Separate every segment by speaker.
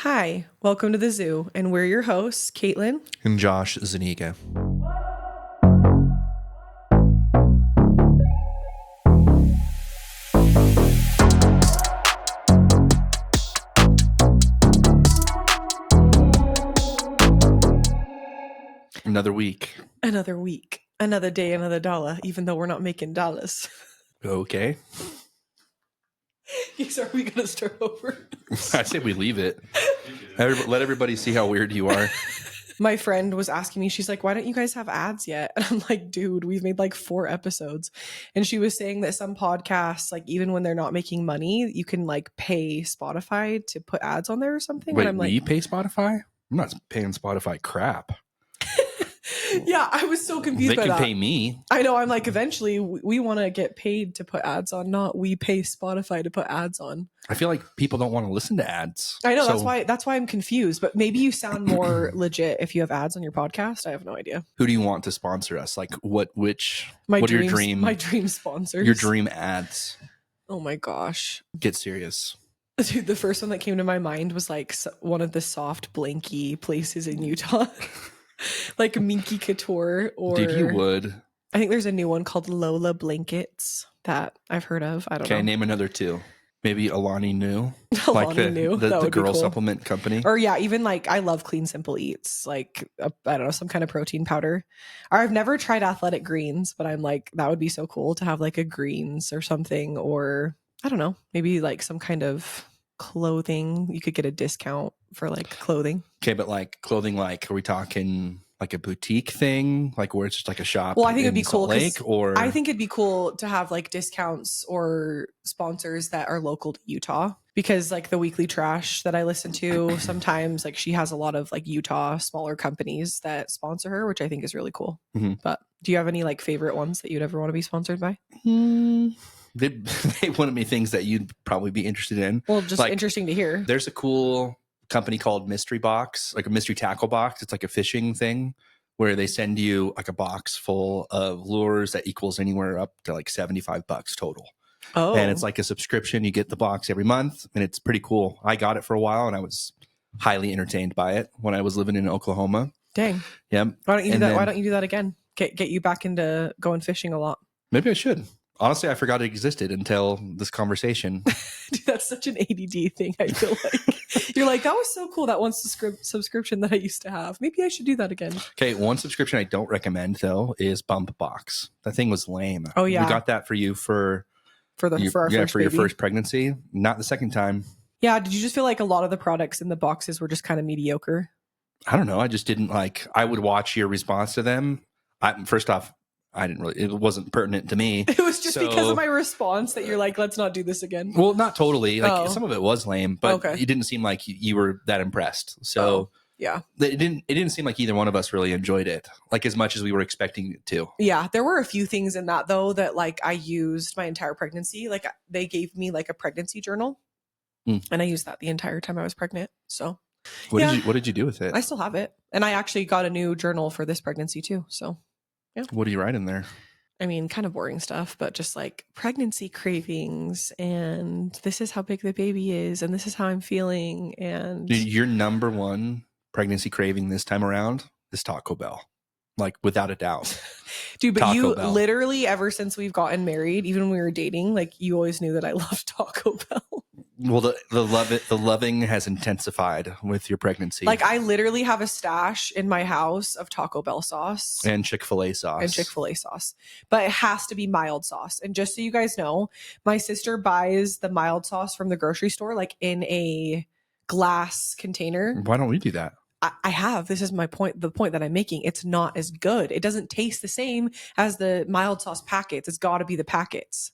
Speaker 1: Hi, welcome to the zoo, and we're your hosts, Caitlin.
Speaker 2: And Josh Zaniga. Another week.
Speaker 1: Another week, another day, another dollar, even though we're not making dollars.
Speaker 2: Okay.
Speaker 1: Yes, are we going to start over?
Speaker 2: I say we leave it. Let everybody see how weird you are.
Speaker 1: My friend was asking me, she's like, why don't you guys have ads yet? And I'm like, dude, we've made like 4 episodes. And she was saying that some podcasts, like even when they're not making money, you can like pay Spotify to put ads on there or something.
Speaker 2: Wait,
Speaker 1: and I'm like,
Speaker 2: we pay Spotify? I'm not paying Spotify crap.
Speaker 1: yeah, I was so confused by that.
Speaker 2: They can pay me.
Speaker 1: I know. I'm like, eventually we want to get paid to put ads on, not we pay Spotify to put ads on.
Speaker 2: I feel like people don't want to listen to ads.
Speaker 1: I know. That's why I'm confused. But maybe you sound more legit if you have ads on your podcast. I have no idea.
Speaker 2: Who do you want to sponsor us? Like what are your
Speaker 1: my dream sponsors?
Speaker 2: Your dream ads.
Speaker 1: Oh my gosh.
Speaker 2: Get serious.
Speaker 1: Dude, the first one that came to my mind was like one of the soft blanky places in Utah. Like Minky Couture or...
Speaker 2: Dude, you would.
Speaker 1: I think there's a new one called Lola Blankets that I've heard of. I don't know.
Speaker 2: Okay, name another 2. Maybe Alani Nu.
Speaker 1: Like
Speaker 2: the girl supplement company.
Speaker 1: Or yeah, even like I love Clean Simple Eats. Like, I don't know, some kind of protein powder. Or I've never tried Athletic Greens, but I'm like, that would be so cool to have like a greens or something. Or I don't know, maybe like some kind of clothing. You could get a discount for like clothing.
Speaker 2: Okay, but like clothing, like are we talking like a boutique thing, like where it's just like a shop?
Speaker 1: Well, I think it'd be cool.
Speaker 2: Or
Speaker 1: I think it'd be cool to have like discounts or sponsors that are local to Utah, because like the Weekly Trash that I listen to, sometimes like she has a lot of like Utah smaller companies that sponsor her, which I think is really cool.
Speaker 2: Mm-hmm.
Speaker 1: But do you have any like favorite ones that you'd ever want to be sponsored by?
Speaker 2: They wouldn't be things that you'd probably be interested in.
Speaker 1: Well, just like, interesting to hear.
Speaker 2: There's a cool company called Mystery Box, like a mystery tackle box. It's like a fishing thing where they send you like a box full of lures that equals anywhere up to like $75 total.
Speaker 1: Oh,
Speaker 2: and it's like a subscription. You get the box every month, and it's pretty cool. I got it for a while, and I was highly entertained by it when I was living in Oklahoma.
Speaker 1: Dang.
Speaker 2: Yeah.
Speaker 1: Why don't you do that? Why don't you do that again? Get you back into going fishing a lot.
Speaker 2: Maybe I should. Honestly, I forgot it existed until this conversation.
Speaker 1: Dude, that's such an ADD thing, I feel like. You're like, that was so cool, that one subscription that I used to have. Maybe I should do that again.
Speaker 2: Okay, one subscription I don't recommend, though, is Bump Box. That thing was lame.
Speaker 1: Oh, yeah.
Speaker 2: We got that for you for your first pregnancy. Not the second time. Yeah,
Speaker 1: did you just feel like a lot of the products in the boxes were just kind of mediocre?
Speaker 2: I don't know. I just didn't like... I would watch your response to them. First off, it wasn't pertinent to me.
Speaker 1: It was just because of my response that you're like, let's not do this again.
Speaker 2: Well, not totally. Like some of it was lame, but
Speaker 1: okay.
Speaker 2: It didn't seem like you were that impressed. So
Speaker 1: yeah,
Speaker 2: it didn't seem like either one of us really enjoyed it, like as much as we were expecting it to.
Speaker 1: Yeah, there were a few things in that though that like I used my entire pregnancy. Like they gave me like a pregnancy journal, and I used that the entire time I was pregnant. So
Speaker 2: what did you do with it?
Speaker 1: I still have it, and I actually got a new journal for this pregnancy too. So. Yeah.
Speaker 2: What do you write in there?
Speaker 1: I mean, kind of boring stuff, but just like pregnancy cravings, and this is how big the baby is, and this is how I'm feeling. And
Speaker 2: your number one pregnancy craving this time around is Taco Bell, like without a doubt.
Speaker 1: Dude, but Taco Bell. Literally ever since we've gotten married, even when we were dating, like you always knew that I loved Taco Bell.
Speaker 2: Well, the loving has intensified with your pregnancy.
Speaker 1: Like I literally have a stash in my house of Taco Bell sauce
Speaker 2: and Chick-fil-A
Speaker 1: sauce. But it has to be mild sauce. And just so you guys know, my sister buys the mild sauce from the grocery store like in a glass container.
Speaker 2: Why don't we do that?
Speaker 1: I have. This is my point. The point that I'm making. It's not as good. It doesn't taste the same as the mild sauce packets. It's got to be the packets.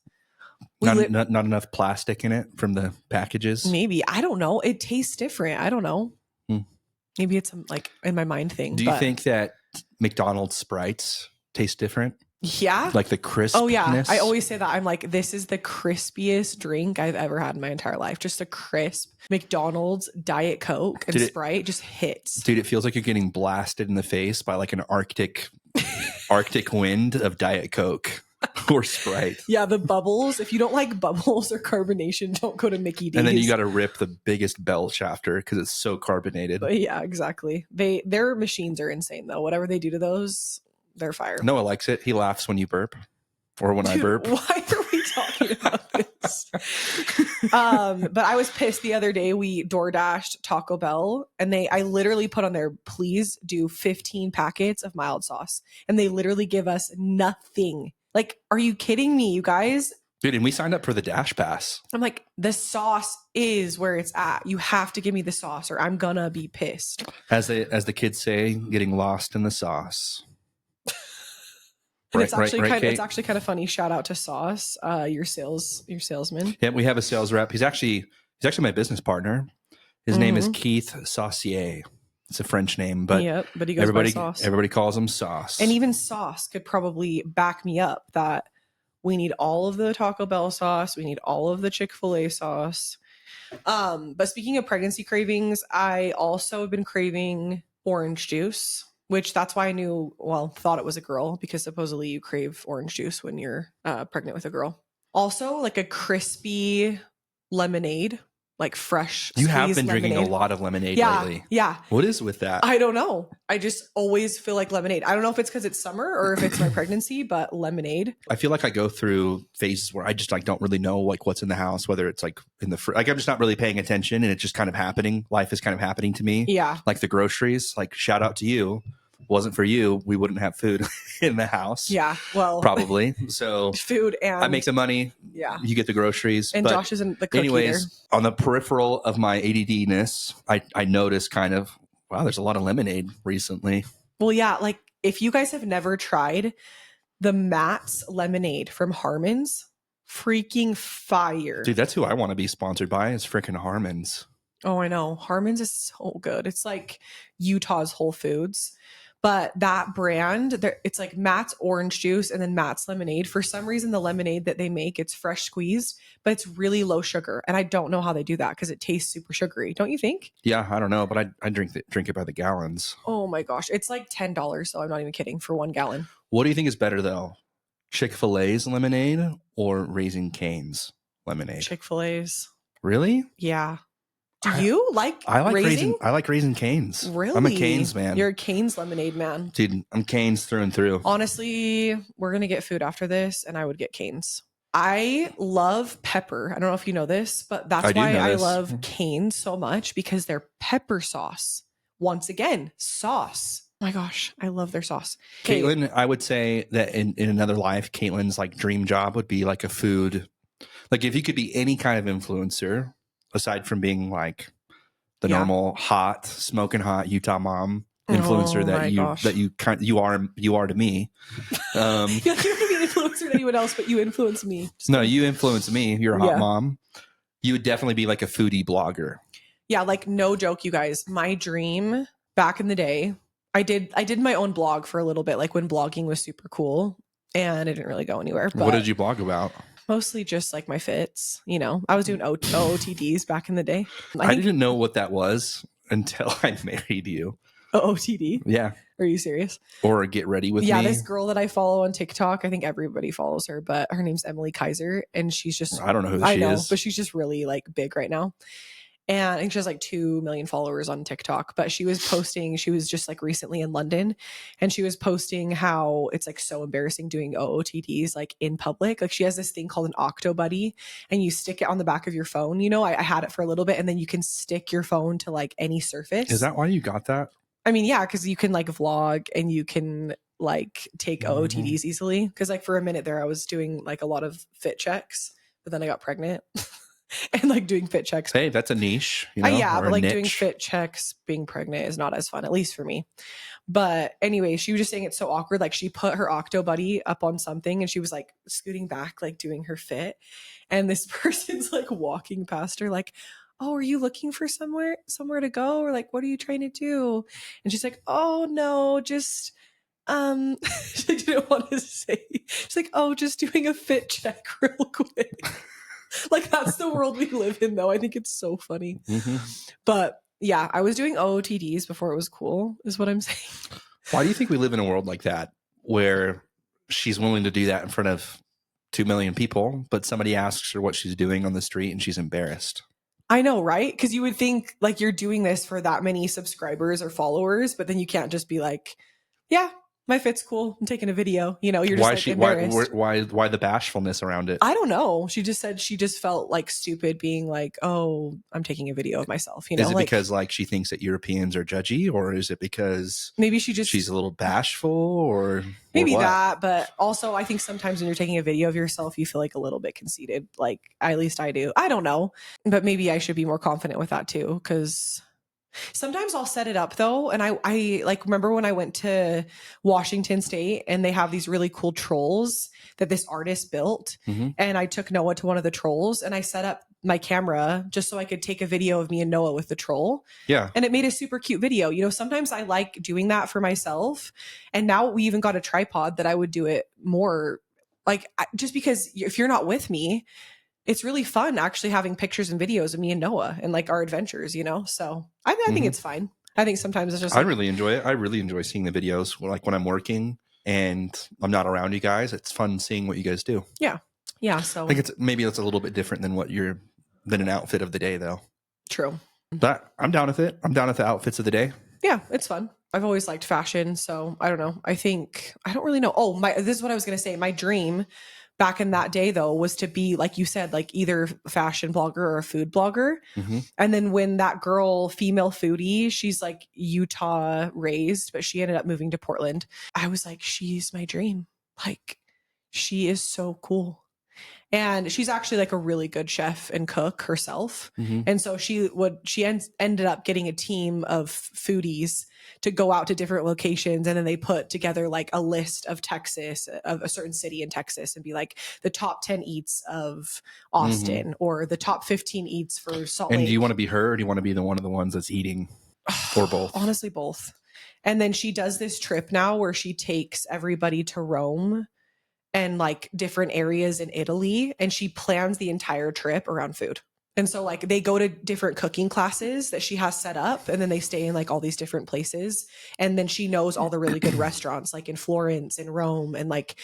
Speaker 2: Not enough plastic in it from the packages.
Speaker 1: Maybe. I don't know. It tastes different. I don't know. Maybe it's like in my mind thing.
Speaker 2: Do you think that McDonald's Sprites taste different?
Speaker 1: Yeah.
Speaker 2: Like the crispness?
Speaker 1: Oh, yeah. I always say that. I'm like, this is the crispiest drink I've ever had in my entire life. Just a crisp McDonald's Diet Coke and Sprite just hits.
Speaker 2: Dude, it feels like you're getting blasted in the face by like an Arctic wind of Diet Coke. Or Sprite.
Speaker 1: Yeah, the bubbles. If you don't like bubbles or carbonation, don't go to Mickey D's.
Speaker 2: And then you got to rip the biggest belch after because it's so carbonated.
Speaker 1: But yeah, exactly. Their machines are insane though. Whatever they do to those, they're fire.
Speaker 2: Noah likes it. He laughs when you burp or when I burp.
Speaker 1: Why are we talking about this? But I was pissed the other day. We door dashed Taco Bell and I literally put on there, please do 15 packets of mild sauce. And they literally give us nothing. Like, are you kidding me, you guys?
Speaker 2: Dude, and we signed up for the Dash Pass.
Speaker 1: I'm like, the sauce is where it's at. You have to give me the sauce or I'm gonna be pissed.
Speaker 2: As the kids say, getting lost in the sauce.
Speaker 1: It's actually kind of funny. Shout out to Sauce, your salesman.
Speaker 2: Yeah, we have a sales rep. He's actually my business partner. His name is Keith Saucier. It's a French name, but
Speaker 1: but he goes by Sauce.
Speaker 2: Everybody calls him Sauce.
Speaker 1: And even Sauce could probably back me up that we need all of the Taco Bell sauce. We need all of the Chick-fil-A sauce. But speaking of pregnancy cravings, I also have been craving orange juice, which that's why I thought it was a girl because supposedly you crave orange juice when you're pregnant with a girl. Also, like a crispy lemonade. Like fresh.
Speaker 2: You have been drinking a lot of lemonade lately.
Speaker 1: Yeah.
Speaker 2: What is with that?
Speaker 1: I don't know. I just always feel like lemonade. I don't know if it's because it's summer or if it's my pregnancy, but lemonade.
Speaker 2: I feel like I go through phases where I just like don't really know like what's in the house, whether it's like in the like I'm just not really paying attention and it's just kind of happening. Life is kind of happening to me.
Speaker 1: Yeah.
Speaker 2: Like the groceries. Like shout out to you. Wasn't for you, we wouldn't have food in the house.
Speaker 1: Yeah, well,
Speaker 2: probably. So
Speaker 1: food and
Speaker 2: I make the money.
Speaker 1: Yeah,
Speaker 2: you get the groceries.
Speaker 1: And Josh isn't the cook
Speaker 2: anyways,
Speaker 1: either.
Speaker 2: On the peripheral of my ADD-ness, I noticed kind of wow, there's a lot of lemonade recently.
Speaker 1: Well, yeah, like if you guys have never tried the Matt's lemonade from Harmon's, freaking fire,
Speaker 2: dude. That's who I want to be sponsored by. Is freaking Harmon's.
Speaker 1: Oh, I know. Harmon's is so good. It's like Utah's Whole Foods. But that brand, it's like Matt's orange juice and then Matt's lemonade. For some reason, the lemonade that they make, it's fresh squeezed, but it's really low sugar. And I don't know how they do that because it tastes super sugary. Don't you think?
Speaker 2: Yeah, I don't know, but I drink it by the gallons.
Speaker 1: Oh my gosh. It's like $10. So I'm not even kidding for 1 gallon.
Speaker 2: What do you think is better though? Chick-fil-A's lemonade or Raising Cane's lemonade?
Speaker 1: Chick-fil-A's.
Speaker 2: Really?
Speaker 1: Yeah. Do you like
Speaker 2: I like
Speaker 1: Raising?
Speaker 2: I like Raising Cane's.
Speaker 1: Really?
Speaker 2: I'm a Cane's man.
Speaker 1: You're a Cane's lemonade man.
Speaker 2: Dude, I'm Cane's through and through.
Speaker 1: Honestly, we're going to get food after this and I would get Cane's. I love pepper. I don't know if you know this, but that's why I love Cane's so much because their pepper sauce. Once again, sauce. Oh my gosh, I love their sauce.
Speaker 2: Caitlin, I would say that in another life, Caitlin's like dream job would be like a food. Like if you could be any kind of influencer, aside from being like the normal hot, smoking hot Utah mom influencer you are to me.
Speaker 1: You don't be an influencer to anyone else, but you influence me.
Speaker 2: You influence me. You're a hot mom. You would definitely be like a foodie blogger. Yeah,
Speaker 1: like no joke, you guys. My dream back in the day, I did my own blog for a little bit, like when blogging was super cool, and it didn't really go anywhere. But
Speaker 2: what did you blog about?
Speaker 1: Mostly just like my fits, I was doing OOTDs back in the day.
Speaker 2: I didn't know what that was until I married you.
Speaker 1: OOTD?
Speaker 2: Yeah.
Speaker 1: Are you serious?
Speaker 2: Or Get Ready With Me?
Speaker 1: Yeah, this girl that I follow on TikTok, I think everybody follows her, but her name's Emily Kaiser, and she's just...
Speaker 2: I don't know who she is.
Speaker 1: But she's just really like big right now. And I think she has like 2 million followers on TikTok, but she was just like recently in London, and she was posting how it's like so embarrassing doing OOTDs like in public. Like she has this thing called an Octo Buddy, and you stick it on the back of your phone. I had it for a little bit, and then you can stick your phone to like any surface.
Speaker 2: Is that why you got that?
Speaker 1: I mean, yeah, because you can like vlog and you can like take OOTDs easily. Because like for a minute there, I was doing like a lot of fit checks, but then I got pregnant. And like doing fit checks.
Speaker 2: Hey, that's a niche.
Speaker 1: But like doing fit checks being pregnant is not as fun, at least for me. But anyway, she was just saying it's so awkward. Like she put her Octo Buddy up on something and she was like scooting back, like doing her fit. And this person's like walking past her like, oh, are you looking for somewhere to go? Or like, what are you trying to do? And she's like, oh no, just she didn't want to say. She's like, oh, just doing a fit check real quick. Like that's the world we live in though. I think it's so funny. Mm-hmm. But yeah, I was doing OOTDs before it was cool is what I'm saying.
Speaker 2: Why do you think we live in a world like that where she's willing to do that in front of 2 million people, but somebody asks her what she's doing on the street and she's embarrassed.
Speaker 1: I know, right? Because you would think like you're doing this for that many subscribers or followers, but then you can't just be like, yeah, my fit's cool. I'm taking a video. You know, you're just like embarrassed.
Speaker 2: Why the bashfulness around it?
Speaker 1: I don't know. She just said she just felt like stupid being like, oh, I'm taking a video of myself. You know,
Speaker 2: is it
Speaker 1: like,
Speaker 2: because like she thinks that Europeans are judgy, or is it because
Speaker 1: maybe she's
Speaker 2: a little bashful, or
Speaker 1: maybe
Speaker 2: what?
Speaker 1: that? But also, I think sometimes when you're taking a video of yourself, you feel like a little bit conceited. Like at least I do. I don't know, but maybe I should be more confident with that too, because sometimes I'll set it up though. And I like remember when I went to Washington State and they have these really cool trolls that this artist built.
Speaker 2: Mm-hmm.
Speaker 1: And I took Noah to one of the trolls and I set up my camera just so I could take a video of me and Noah with the troll.
Speaker 2: Yeah.
Speaker 1: And it made a super cute video. You know, sometimes I like doing that for myself. And now we even got a tripod that I would do it more like just because if you're not with me, it's really fun actually having pictures and videos of me and Noah and like our adventures, you know? So I think it's fine. I think sometimes it's just like,
Speaker 2: I really enjoy it. I really enjoy seeing the videos like when I'm working and I'm not around you guys. It's fun seeing what you guys do.
Speaker 1: Yeah. Yeah. So
Speaker 2: I think it's a little bit different than than an outfit of the day though.
Speaker 1: True.
Speaker 2: But I'm down with it. I'm down with the outfits of the day.
Speaker 1: Yeah, it's fun. I've always liked fashion. So I don't know. I don't really know. Oh, this is what I was going to say. My dream back in that day though was to be like you said, like either a fashion blogger or a food blogger.
Speaker 2: Mm-hmm.
Speaker 1: And then when that girl, female foodie, she's like Utah raised, but she ended up moving to Portland. I was like, she's my dream. Like she is so cool. And she's actually like a really good chef and cook herself. Mm-hmm. And so she ended up getting a team of foodies to go out to different locations. And then they put together like a list of Texas, of a certain city in Texas, and be like the top 10 eats of Austin, mm-hmm. or the top 15 eats for Salt Lake.
Speaker 2: And do you want to be her, or do you want to be one of the ones that's eating, or both?
Speaker 1: Honestly, both. And then she does this trip now where she takes everybody to Rome and like different areas in Italy, and she plans the entire trip around food. And so like they go to different cooking classes that she has set up, and then they stay in like all these different places. And then she knows all the really good restaurants like in Florence and Rome. And like,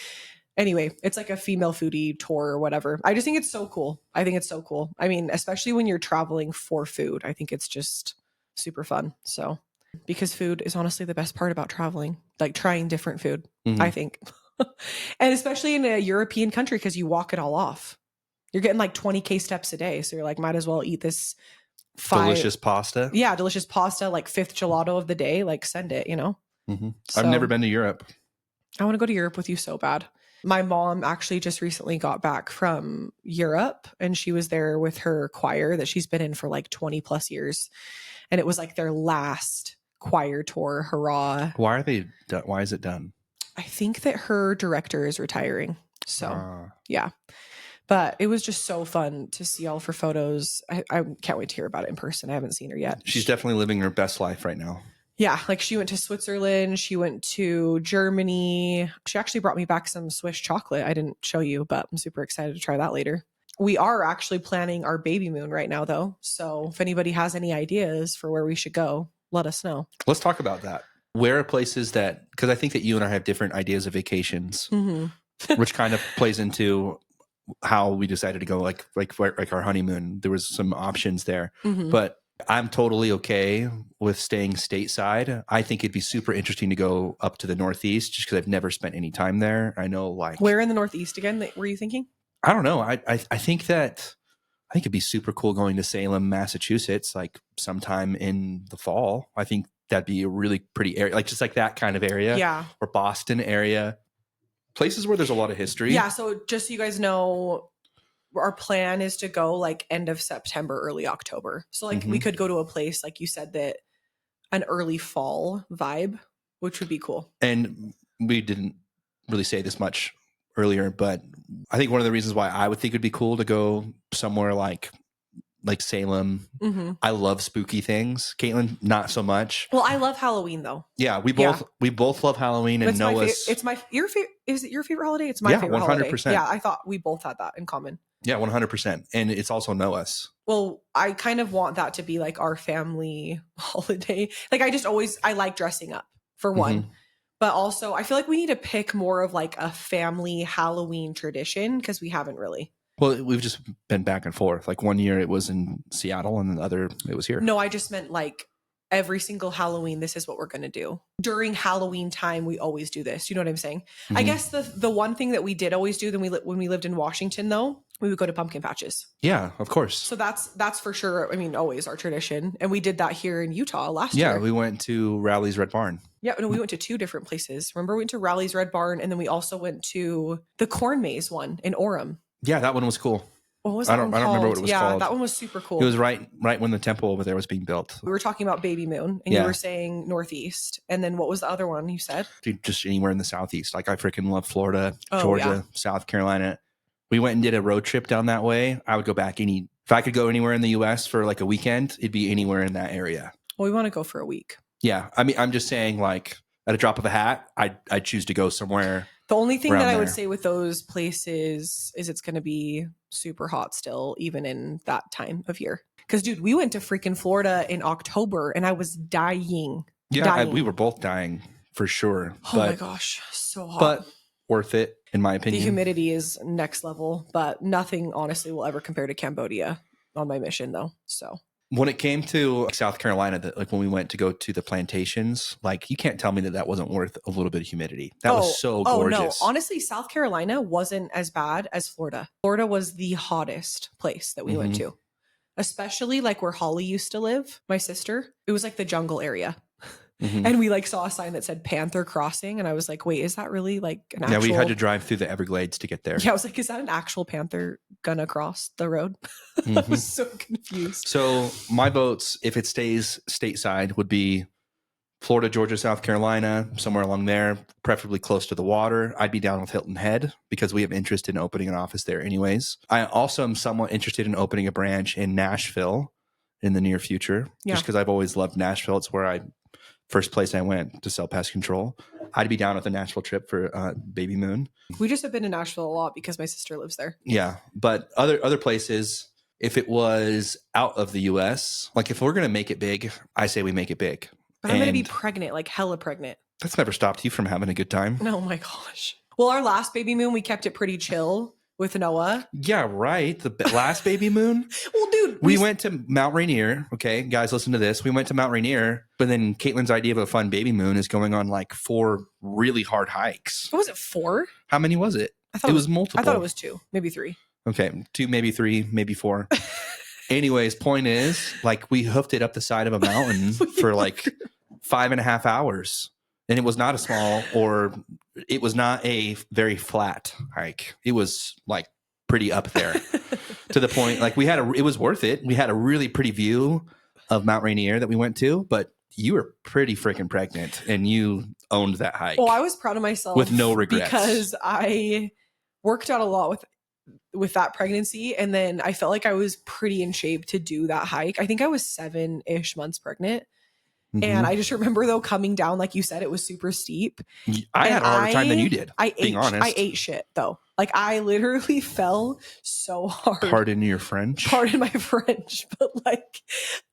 Speaker 1: anyway, it's like a female foodie tour or whatever. I just think it's so cool. I think it's so cool. I mean, especially when you're traveling for food, I think it's just super fun. So, because food is honestly the best part about traveling, like trying different food, mm-hmm. I think. And especially in a European country, because you walk it all off. You're getting like 20K steps a day. So you're like, might as well eat this
Speaker 2: delicious pasta.
Speaker 1: Yeah, delicious pasta, like 5th gelato of the day. Like send it, you know?
Speaker 2: Mm-hmm. So, I've never been to Europe.
Speaker 1: I want to go to Europe with you so bad. My mom actually just recently got back from Europe, and she was there with her choir that she's been in for like 20 plus years. And it was like their last choir tour. Hurrah.
Speaker 2: Why is it done?
Speaker 1: I think that her director is retiring. So, yeah. But it was just so fun to see all of her photos. I can't wait to hear about it in person. I haven't seen her yet.
Speaker 2: She's definitely living her best life right now.
Speaker 1: Yeah. Like she went to Switzerland. She went to Germany. She actually brought me back some Swiss chocolate. I didn't show you, but I'm super excited to try that later. We are actually planning our baby moon right now, though. So if anybody has any ideas for where we should go, let us know.
Speaker 2: Let's talk about that. Where are places that, because I think that you and I have different ideas of vacations, mm-hmm. which kind of plays into how we decided to go like our honeymoon. There was some options there, mm-hmm. but I'm totally okay with staying stateside. I think it'd be super interesting to go up to the Northeast just because I've never spent any time there. I know like
Speaker 1: where in the Northeast again were you thinking?
Speaker 2: I don't know. I think it'd be super cool going to Salem, Massachusetts, like sometime in the fall. I think that'd be a really pretty area, like just like that kind of area.
Speaker 1: Yeah.
Speaker 2: Or Boston area. Places where there's a lot of history.
Speaker 1: Yeah. So just so you guys know, our plan is to go like end of September, early October. So like mm-hmm. we could go to a place, like you said, that an early fall vibe, which would be cool.
Speaker 2: And we didn't really say this much earlier, but I think one of the reasons why I would think it'd be cool to go somewhere like Salem. Mm-hmm. I love spooky things. Caitlin, not so much.
Speaker 1: Well, I love Halloween though.
Speaker 2: Yeah, we both love Halloween, and Noah's.
Speaker 1: It's your favorite. Is it your favorite holiday? It's my favorite 100%. Holiday. Yeah, I thought we both had that in common.
Speaker 2: Yeah, 100%, and it's also Noah's.
Speaker 1: Well, I kind of want that to be like our family holiday. Like I like dressing up for one. Mm-hmm. But also, I feel like we need to pick more of like a family Halloween tradition because we haven't really.
Speaker 2: Well, we've just been back and forth. Like one year it was in Seattle and the other it was here.
Speaker 1: No, I just meant like every single Halloween, this is what we're going to do. During Halloween time, we always do this. You know what I'm saying?
Speaker 2: Mm-hmm.
Speaker 1: I guess the one thing that we did always do when we lived in Washington, though, we would go to pumpkin patches.
Speaker 2: Yeah, of course.
Speaker 1: So that's for sure. I mean, always our tradition. And we did that here in Utah last year.
Speaker 2: Yeah, we went to Rowley's Red Barn.
Speaker 1: Yeah, no, we went to 2 different places. Remember, we went to Rowley's Red Barn, and then we also went to the Corn Maze one in Orem.
Speaker 2: Yeah, that one was cool.
Speaker 1: What was that one called?
Speaker 2: I don't remember what it was called.
Speaker 1: Yeah, that one was super cool.
Speaker 2: It was right when the temple over there was being built.
Speaker 1: We were talking about Baby Moon, and you were saying Northeast. And then what was the other one you said?
Speaker 2: Dude, just anywhere in the Southeast. Like I freaking love Florida, Georgia, South Carolina. We went and did a road trip down that way. I would go back if I could go anywhere in the US for like a weekend, it'd be anywhere in that area.
Speaker 1: Well, we want to go for a week.
Speaker 2: Yeah. I mean, I'm just saying like at a drop of a hat, I'd choose to go somewhere.
Speaker 1: The only thing that I would say with those places is it's going to be super hot still, even in that time of year. Because, dude, we went to freaking Florida in October and I was dying.
Speaker 2: Yeah, we were both dying for sure.
Speaker 1: Oh my gosh, so hot.
Speaker 2: But worth it, in my opinion.
Speaker 1: The humidity is next level, but nothing, honestly, will ever compare to Cambodia on my mission, though. So.
Speaker 2: When it came to South Carolina, like when we went to go to the plantations, like you can't tell me that wasn't worth a little bit of humidity. That was so gorgeous.
Speaker 1: No, honestly, South Carolina wasn't as bad as Florida. Florida was the hottest place that we went to, especially like where Holly used to live, my sister. It was like the jungle area. And we like saw a sign that said Panther Crossing. And I was like, wait, is that really like an actual?
Speaker 2: Yeah, we had to drive through the Everglades to get there.
Speaker 1: Yeah, I was like, is that an actual panther gonna cross the road? I was so confused.
Speaker 2: So my votes, if it stays stateside, would be Florida, Georgia, South Carolina, somewhere along there, preferably close to the water. I'd be down with Hilton Head because we have interest in opening an office there anyways. I also am somewhat interested in opening a branch in Nashville in the near future, just because I've always loved Nashville. It's where first place I went to sell pest control. I'd be down with a Nashville trip for Baby Moon.
Speaker 1: We just have been to Nashville a lot because my sister lives there.
Speaker 2: Yeah, but other places, if it was out of the U.S., like if we're going to make it big, I say we make it big.
Speaker 1: But I'm going to be pregnant, like hella pregnant.
Speaker 2: That's never stopped you from having a good time.
Speaker 1: Oh my gosh. Well, our last Baby Moon, we kept it pretty chill with Noah.
Speaker 2: Yeah, right. The last Baby Moon.
Speaker 1: Well, dude.
Speaker 2: We went to Mount Rainier. Okay, guys, listen to this. We went to Mount Rainier, but then Caitlin's idea of a fun Baby Moon is going on like 4 really hard hikes.
Speaker 1: What was it, 4?
Speaker 2: How many was it?
Speaker 1: I thought
Speaker 2: it was multiple.
Speaker 1: I thought it was 2, maybe 3.
Speaker 2: Okay, 2, maybe 3, maybe 4. Anyways, point is, like, we hoofed it up the side of a mountain for like 5.5 hours. And it was not a small, or it was not a very flat hike. It was like pretty up there to the point, like it was worth it. We had a really pretty view of Mount Rainier that we went to, but you were pretty freaking pregnant and you owned that hike.
Speaker 1: Well, I was proud of myself
Speaker 2: with no regrets
Speaker 1: because I worked out a lot with that pregnancy. And then I felt like I was pretty in shape to do that hike. I think I was 7-ish months pregnant. And I just remember though coming down, like you said, it was super steep.
Speaker 2: I had a harder time than you did. Being honest,
Speaker 1: I ate shit though. Like I literally fell so hard.
Speaker 2: Pardon your French.
Speaker 1: Pardon my French, but like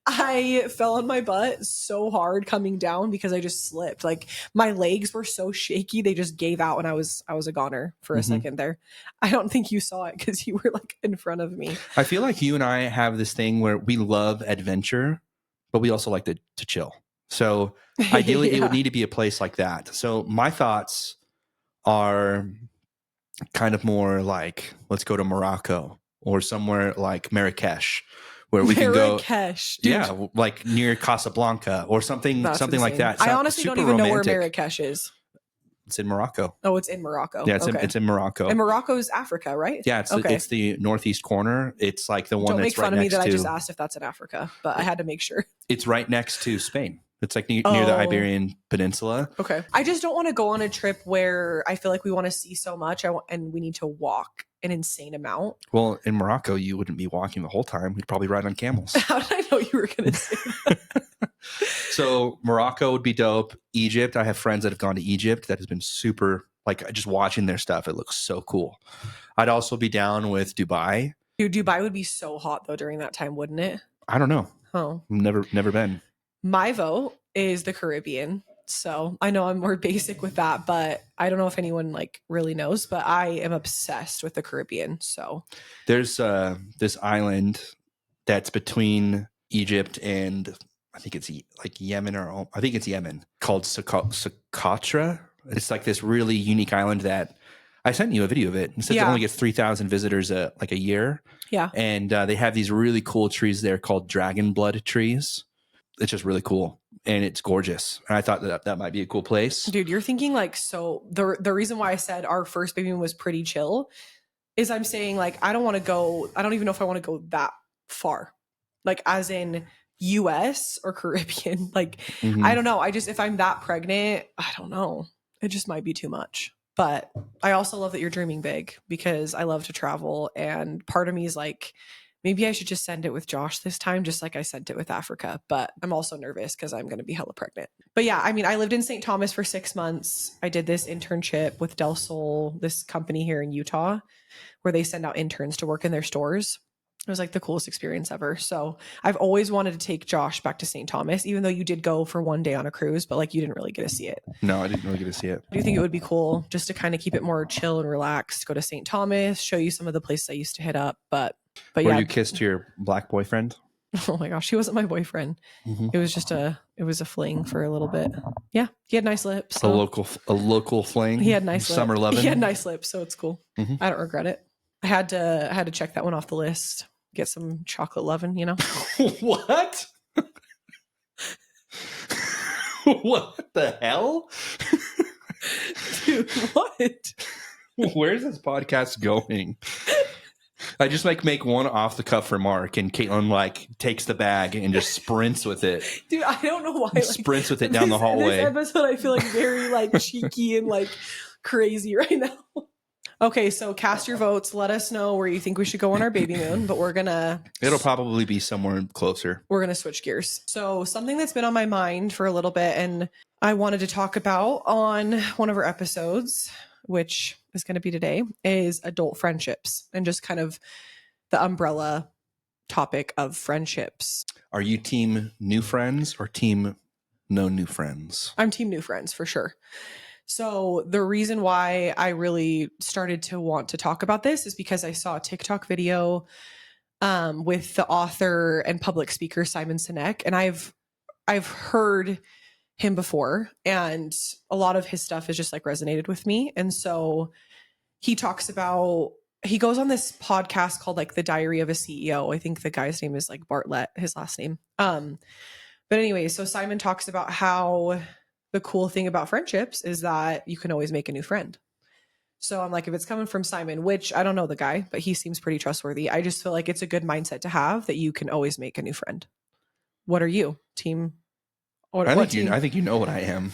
Speaker 1: I fell on my butt so hard coming down because I just slipped. Like my legs were so shaky, they just gave out, and I was a goner for a second there. I don't think you saw it because you were like in front of me.
Speaker 2: I feel like you and I have this thing where we love adventure, but we also like to chill. So ideally, it would need to be a place like that. So my thoughts are kind of more like, let's go to Morocco or somewhere like Marrakesh, where we can go.
Speaker 1: Marrakesh,
Speaker 2: yeah, like near Casablanca or something like that.
Speaker 1: I honestly don't even know where Marrakesh is.
Speaker 2: It's in Morocco.
Speaker 1: Oh, it's in Morocco.
Speaker 2: Yeah, it's in Morocco.
Speaker 1: And Morocco's Africa, right?
Speaker 2: Yeah, it's the northeast corner. It's like the one
Speaker 1: don't
Speaker 2: that's
Speaker 1: make fun
Speaker 2: right
Speaker 1: of me
Speaker 2: next
Speaker 1: that
Speaker 2: to.
Speaker 1: I just asked if that's in Africa, but I had to make sure.
Speaker 2: It's right next to Spain. It's like near the Iberian Peninsula.
Speaker 1: Okay. I just don't want to go on a trip where I feel like we want to see so much and we need to walk an insane amount.
Speaker 2: Well, in Morocco, you wouldn't be walking the whole time. We'd probably ride on camels.
Speaker 1: How did I know you were going to say that?
Speaker 2: So Morocco would be dope. Egypt. I have friends that have gone to Egypt. That has been super, like just watching their stuff. It looks so cool. I'd also be down with Dubai.
Speaker 1: Dude, Dubai would be so hot though during that time, wouldn't it?
Speaker 2: I don't know.
Speaker 1: Oh.
Speaker 2: Never been.
Speaker 1: My vote is the Caribbean. So I know I'm more basic with that, but I don't know if anyone like really knows, but I am obsessed with the Caribbean. So
Speaker 2: There's this island that's between Egypt and I think it's like Yemen, or I think it's Yemen, called Socotra. It's like this really unique island that I sent you a video of it. It says it
Speaker 1: yeah,
Speaker 2: only gets 3,000 visitors like a year.
Speaker 1: yeah.
Speaker 2: And they have these really cool trees there called dragon blood trees. It's just really cool and it's gorgeous. And I thought that might be a cool place.
Speaker 1: Dude, you're thinking like, so the reason why I said our first baby moon was pretty chill is I'm saying like, I don't want to go, I don't even know if I want to go that far. Like as in US or Caribbean. Like, I don't know. I just, if I'm that pregnant, I don't know. It just might be too much. But I also love that you're dreaming big because I love to travel. And part of me is like, maybe I should just send it with Josh this time, just like I sent it with Africa. But I'm also nervous because I'm going to be hella pregnant. But yeah, I mean, I lived in St. Thomas for 6 months. I did this internship with Del Sol, this company here in Utah, where they send out interns to work in their stores. It was like the coolest experience ever. So I've always wanted to take Josh back to St. Thomas, even though you did go for one day on a cruise, but like you didn't really get to see it.
Speaker 2: No, I didn't really get to see it.
Speaker 1: Do you think it would be cool just to kind of keep it more chill and relaxed, go to St. Thomas, show you some of the places I used to hit up? But
Speaker 2: Where
Speaker 1: yeah.
Speaker 2: you kissed your black boyfriend?
Speaker 1: Oh my gosh, he wasn't my boyfriend.
Speaker 2: Mm-hmm.
Speaker 1: It was just it was a fling for a little bit. Yeah, he had nice lips.
Speaker 2: So.
Speaker 1: A
Speaker 2: local fling.
Speaker 1: He had nice
Speaker 2: summer
Speaker 1: lips.
Speaker 2: loving.
Speaker 1: He had nice lips, so it's cool.
Speaker 2: Mm-hmm.
Speaker 1: I don't regret it. I had to check that one off the list. Get some chocolate loving, you know.
Speaker 2: What? What the hell?
Speaker 1: Dude, what?
Speaker 2: Where's this podcast going? I just make one off the cuff remark, and Caitlin like takes the bag and just sprints with it.
Speaker 1: Dude, I don't know why. Like,
Speaker 2: sprints with it down the hallway.
Speaker 1: This episode, I feel like very like cheeky and like crazy right now. Okay, so cast your votes. Let us know where you think we should go on our baby moon, but
Speaker 2: it'll probably be somewhere closer.
Speaker 1: We're gonna switch gears. So something that's been on my mind for a little bit and I wanted to talk about on one of our episodes, which is going to be today, is adult friendships and just kind of the umbrella topic of friendships.
Speaker 2: Are you team new friends or team no new friends?
Speaker 1: I'm team new friends for sure. So the reason why I really started to want to talk about this is because I saw a TikTok video with the author and public speaker Simon Sinek, and I've heard him before, and a lot of his stuff has just like resonated with me. And so he goes on this podcast called like The Diary of a CEO. I think the guy's name is like Bartlett, his last name. But anyway, so Simon talks about how the cool thing about friendships is that you can always make a new friend. So I'm like, if it's coming from Simon, which I don't know the guy, but he seems pretty trustworthy. I just feel like it's a good mindset to have that you can always make a new friend. What are you, team?
Speaker 2: I think you know what I am.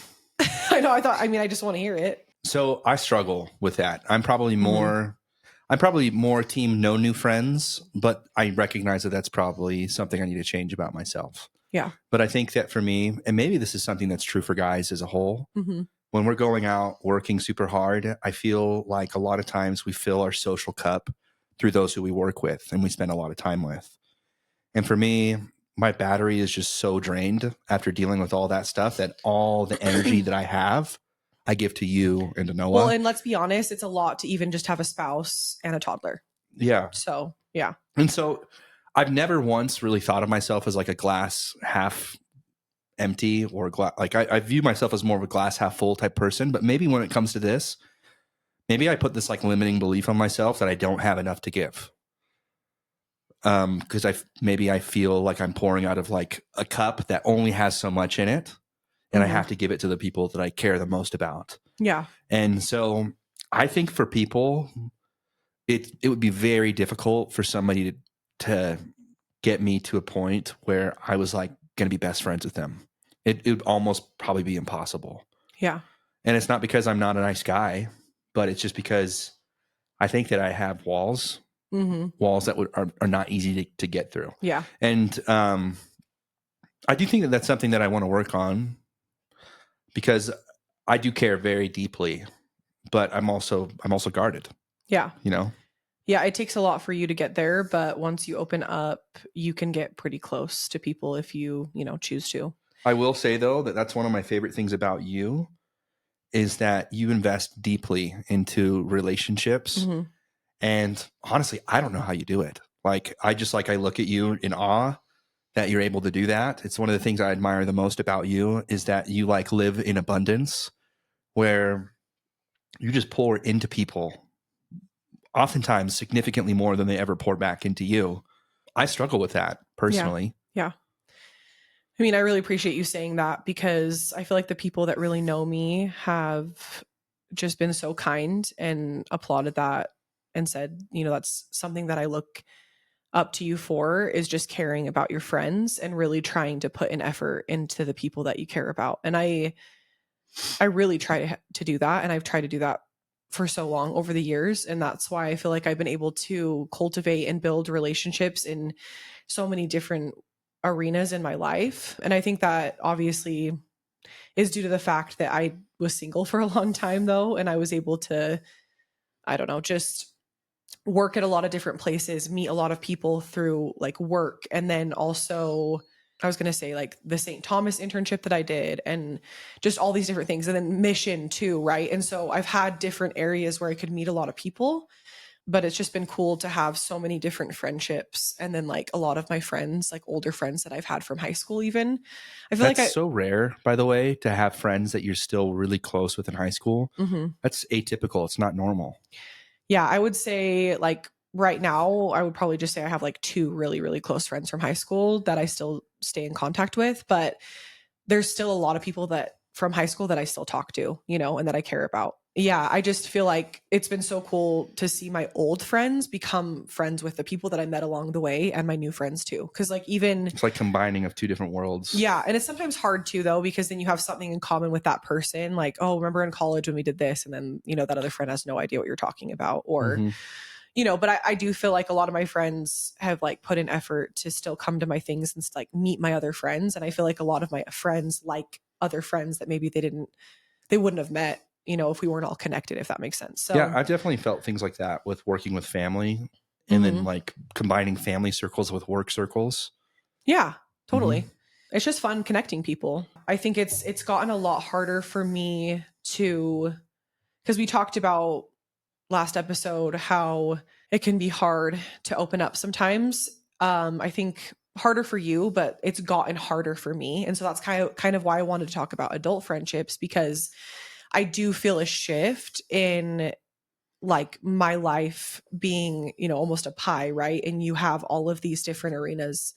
Speaker 1: I know. I just want to hear it.
Speaker 2: So I struggle with that. I'm probably more team no new friends, but I recognize that that's probably something I need to change about myself.
Speaker 1: Yeah.
Speaker 2: But I think that for me, and maybe this is something that's true for guys as a whole, when we're going out working super hard, I feel like a lot of times we fill our social cup through those who we work with and we spend a lot of time with. And for me, my battery is just so drained after dealing with all that stuff that all the energy that I have, I give to you and to Noah.
Speaker 1: Well, and let's be honest, it's a lot to even just have a spouse and a toddler.
Speaker 2: Yeah.
Speaker 1: So, yeah.
Speaker 2: And so I've never once really thought of myself as like a glass half empty or I view myself as more of a glass half full type person. But maybe when it comes to this, maybe I put this like limiting belief on myself that I don't have enough to give. Because I feel like I'm pouring out of like a cup that only has so much in it, and I have to give it to the people that I care the most about.
Speaker 1: Yeah.
Speaker 2: And so I think for people, it would be very difficult for somebody to get me to a point where I was like going to be best friends with them. It would almost probably be impossible.
Speaker 1: Yeah.
Speaker 2: And it's not because I'm not a nice guy, but it's just because I think that I have walls that are not easy to get through.
Speaker 1: Yeah.
Speaker 2: And I do think that that's something that I want to work on because I do care very deeply, but I'm also guarded.
Speaker 1: Yeah.
Speaker 2: You know?
Speaker 1: Yeah, it takes a lot for you to get there, but once you open up, you can get pretty close to people if you choose to.
Speaker 2: I will say though that that's one of my favorite things about you is that you invest deeply into relationships.
Speaker 1: Mhm.
Speaker 2: And honestly, I don't know how you do it. Like I look at you in awe that you're able to do that. It's one of the things I admire the most about you is that you like live in abundance where you just pour into people, oftentimes significantly more than they ever pour back into you. I struggle with that
Speaker 1: Yeah.
Speaker 2: personally.
Speaker 1: Yeah. I mean, I really appreciate you saying that because I feel like the people that really know me have just been so kind and applauded that and said, that's something that I look up to you for is just caring about your friends and really trying to put an effort into the people that you care about. And I really try to do that. And I've tried to do that for so long over the years. And that's why I feel like I've been able to cultivate and build relationships in so many different arenas in my life. And I think that obviously is due to the fact that I was single for a long time, though. And I was able to, I don't know, just work at a lot of different places, meet a lot of people through like work. And then also, I was going to say like the St. Thomas internship that I did and just all these different things. And then mission too, right? And so I've had different areas where I could meet a lot of people, but it's just been cool to have so many different friendships. And then like a lot of my friends, like older friends that I've had from high school, even. I feel
Speaker 2: That's
Speaker 1: like
Speaker 2: so rare, by the way, to have friends that you're still really close with in high school.
Speaker 1: Mhm.
Speaker 2: That's atypical. It's not normal.
Speaker 1: Yeah, I would say like right now, I would probably just say I have like two really, really close friends from high school that I still stay in contact with. But there's still a lot of people that from high school that I still talk to, and that I care about. Yeah, I just feel like it's been so cool to see my old friends become friends with the people that I met along the way and my new friends too. Cause like even,
Speaker 2: It's like combining of two different worlds.
Speaker 1: yeah. And it's sometimes hard too, though, because then you have something in common with that person. Like, oh, remember in college when we did this? And then, that other friend has no idea what you're talking about. Or,
Speaker 2: Mm-hmm.
Speaker 1: but I do feel like a lot of my friends have like put in effort to still come to my things and like meet my other friends. And I feel like a lot of my friends like other friends that maybe they wouldn't have met, if we weren't all connected, if that makes sense. So
Speaker 2: Yeah, I've definitely felt things like that with working with family and then
Speaker 1: mhm.
Speaker 2: like combining family circles with work circles.
Speaker 1: Yeah, totally.
Speaker 2: Mm-hmm.
Speaker 1: It's just fun connecting people. I think it's gotten a lot harder for me to, because we talked about last episode how it can be hard to open up sometimes. I think harder for you, but it's gotten harder for me. And so that's kind of why I wanted to talk about adult friendships, because I do feel a shift in like my life being, almost a pie, right? And you have all of these different arenas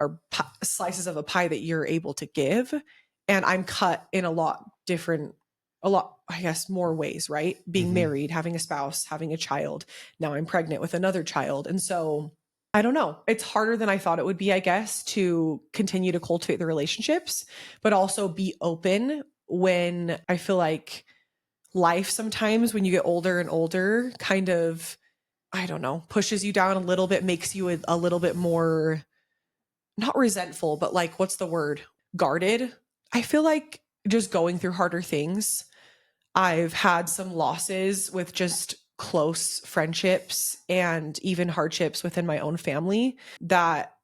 Speaker 1: or slices of a pie that you're able to give. And I'm cut in a lot, I guess, more ways, right? Being
Speaker 2: Mm-hmm.
Speaker 1: married, having a spouse, having a child. Now I'm pregnant with another child. And so I don't know. It's harder than I thought it would be, I guess, to continue to cultivate the relationships, but also be open when I feel like life sometimes when you get older and older kind of, I don't know, pushes you down a little bit, makes you a little bit more not resentful, but like, what's the word? Guarded. I feel like just going through harder things. I've had some losses with just close friendships and even hardships within my own family that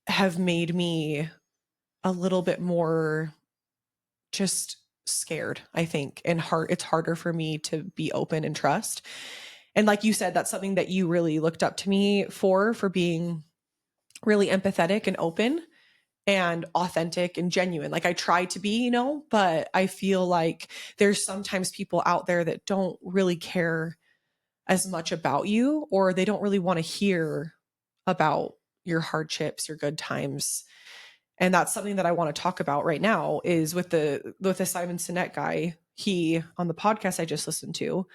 Speaker 1: have made me a little bit more just scared, I think, and it's harder for me to be open and trust. And like you said, that's something that you really looked up to me for being really empathetic and open and authentic and genuine. Like I try to be, but I feel like there's sometimes people out there that don't really care as much about you, or they don't really want to hear about your hardships, your good times. And that's something that I want to talk about right now is with the Simon Sinek guy. He on the podcast I just listened to,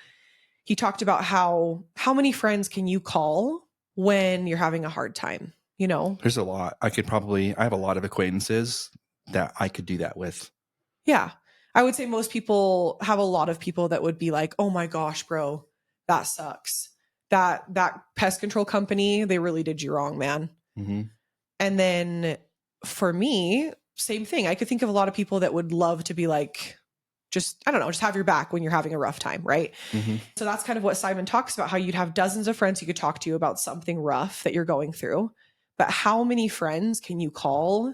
Speaker 1: he talked about how many friends can you call when you're having a hard time,
Speaker 2: There's a lot. I have a lot of acquaintances that I could do that with.
Speaker 1: Yeah. I would say most people have a lot of people that would be like, "Oh my gosh, bro, that sucks. That pest control company, they really did you wrong, man."
Speaker 2: Mm-hmm.
Speaker 1: And then for me, same thing. I could think of a lot of people that would love to be like, just, I don't know, just have your back when you're having a rough time, right?
Speaker 2: Mm-hmm.
Speaker 1: So that's kind of what Simon talks about, how you'd have dozens of friends who could talk to you about something rough that you're going through. But how many friends can you call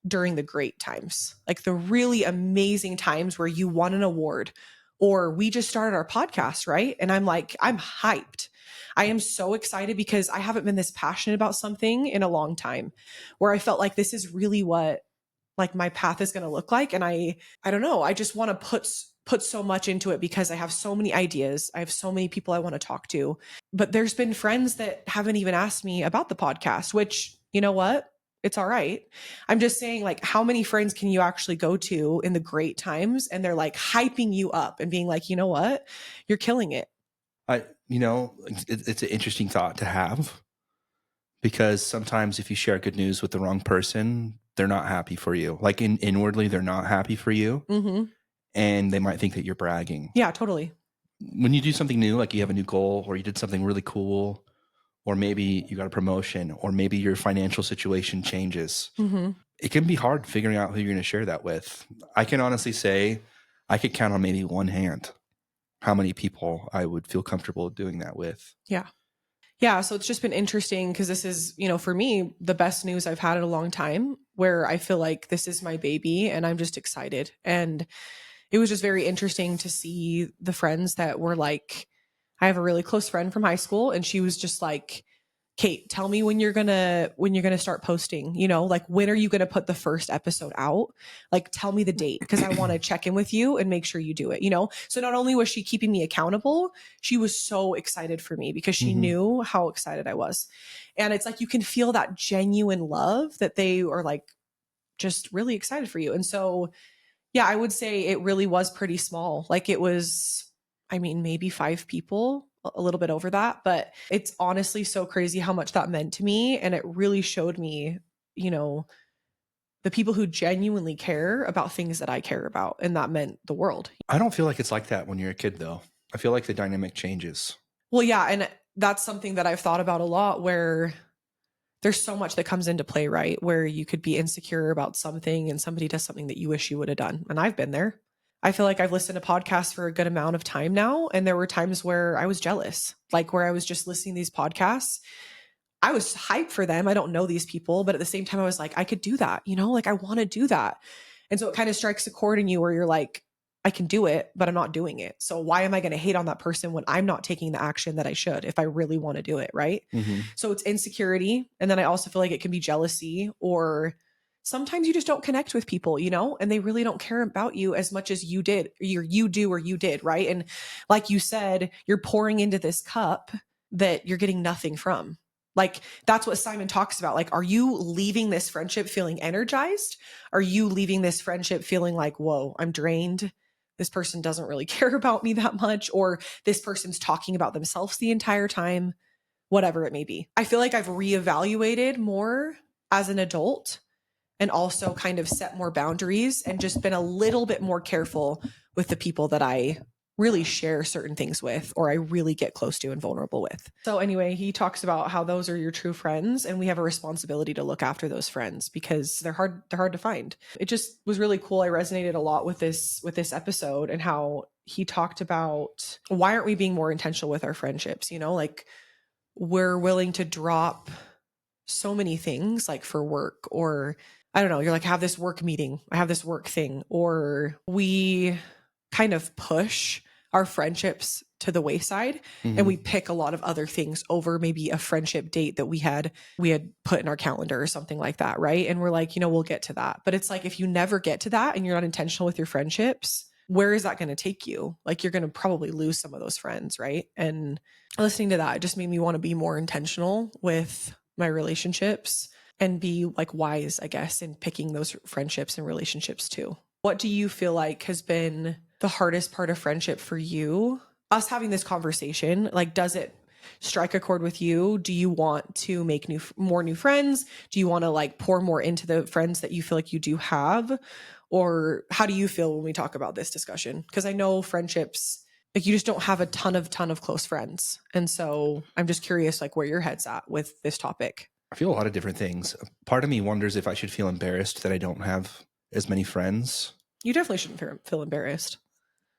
Speaker 1: during the great times, like the really amazing times where you won an award or we just started our podcast, right? And I'm like, I'm hyped. I am so excited because I haven't been this passionate about something in a long time, where I felt like this is really what like my path is going to look like. And I don't know, I just want to put so much into it because I have so many ideas. I have so many people I want to talk to. But there's been friends that haven't even asked me about the podcast, which, you know what? It's all right. I'm just saying, like, how many friends can you actually go to in the great times and they're like hyping you up and being like, you know what? You're killing it.
Speaker 2: It's an interesting thought to have, because sometimes if you share good news with the wrong person, they're not happy for you. Like inwardly, they're not happy for you.
Speaker 1: Mm-hmm.
Speaker 2: And they might think that you're bragging.
Speaker 1: Yeah, totally.
Speaker 2: When you do something new, like you have a new goal or you did something really cool, or maybe you got a promotion, or maybe your financial situation changes,
Speaker 1: Mm-hmm.
Speaker 2: it can be hard figuring out who you're going to share that with. I can honestly say I could count on maybe one hand how many people I would feel comfortable doing that with.
Speaker 1: Yeah. Yeah. So it's just been interesting because this is, for me, the best news I've had in a long time, where I feel like this is my baby and I'm just excited. And it was just very interesting to see the friends that were like, I have a really close friend from high school and she was just like, Kate, tell me when you're gonna start posting, like when are you gonna put the first episode out? Like tell me the date because I want to check in with you and make sure you do it, So not only was she keeping me accountable, she was so excited for me because she knew how excited I was. And it's like you can feel that genuine love that they are like just really excited for you. And so yeah, I would say it really was pretty small. Like it was, maybe 5 people, a little bit over that, but it's honestly so crazy how much that meant to me. And it really showed me, the people who genuinely care about things that I care about. And that meant the world.
Speaker 2: I don't feel like it's like that when you're a kid, though. I feel like the dynamic changes.
Speaker 1: Well, yeah. And that's something that I've thought about a lot, where there's so much that comes into play, right? Where you could be insecure about something and somebody does something that you wish you would have done. And I've been there. I feel like I've listened to podcasts for a good amount of time now. And there were times where I was jealous, like where I was just listening to these podcasts. I was hyped for them. I don't know these people, but at the same time, I was like, I could do that, like I want to do that. And so it kind of strikes a chord in you where you're like, I can do it, but I'm not doing it. So why am I going to hate on that person when I'm not taking the action that I should if I really want to do it, right?
Speaker 2: Mm-hmm.
Speaker 1: So it's insecurity. And then I also feel like it can be jealousy, or sometimes you just don't connect with people, and they really don't care about you as much as you did, or you do, or you did, right? And like you said, you're pouring into this cup that you're getting nothing from. Like that's what Simon talks about. Like, are you leaving this friendship feeling energized? Are you leaving this friendship feeling like, whoa, I'm drained? This person doesn't really care about me that much, or this person's talking about themselves the entire time, whatever it may be. I feel like I've reevaluated more as an adult and also kind of set more boundaries and just been a little bit more careful with the people that I really share certain things with, or I really get close to and vulnerable with. So anyway, he talks about how those are your true friends and we have a responsibility to look after those friends because they're hard to find. It just was really cool. I resonated a lot with this episode and how he talked about why aren't we being more intentional with our friendships, like we're willing to drop so many things like for work, or I don't know, you're like, I have this work meeting, I have this work thing, or we kind of push our friendships to the wayside and we pick a lot of other things over maybe a friendship date that we had put in our calendar or something like that, right? And we're like, we'll get to that. But it's like, if you never get to that and you're not intentional with your friendships, where is that going to take you? Like you're going to probably lose some of those friends, right? And listening to that, it just made me want to be more intentional with my relationships and be like wise, I guess, in picking those friendships and relationships too. What do you feel like has been the hardest part of friendship for you? Us having this conversation, like, does it strike a chord with you? Do you want to make more new friends? Do you want to like pour more into the friends that you feel like you do have? Or how do you feel when we talk about this discussion? Because I know friendships, like you just don't have a ton of close friends. And so I'm just curious, like where your head's at with this topic.
Speaker 2: I feel a lot of different things. Part of me wonders if I should feel embarrassed that I don't have as many friends.
Speaker 1: You definitely shouldn't feel embarrassed.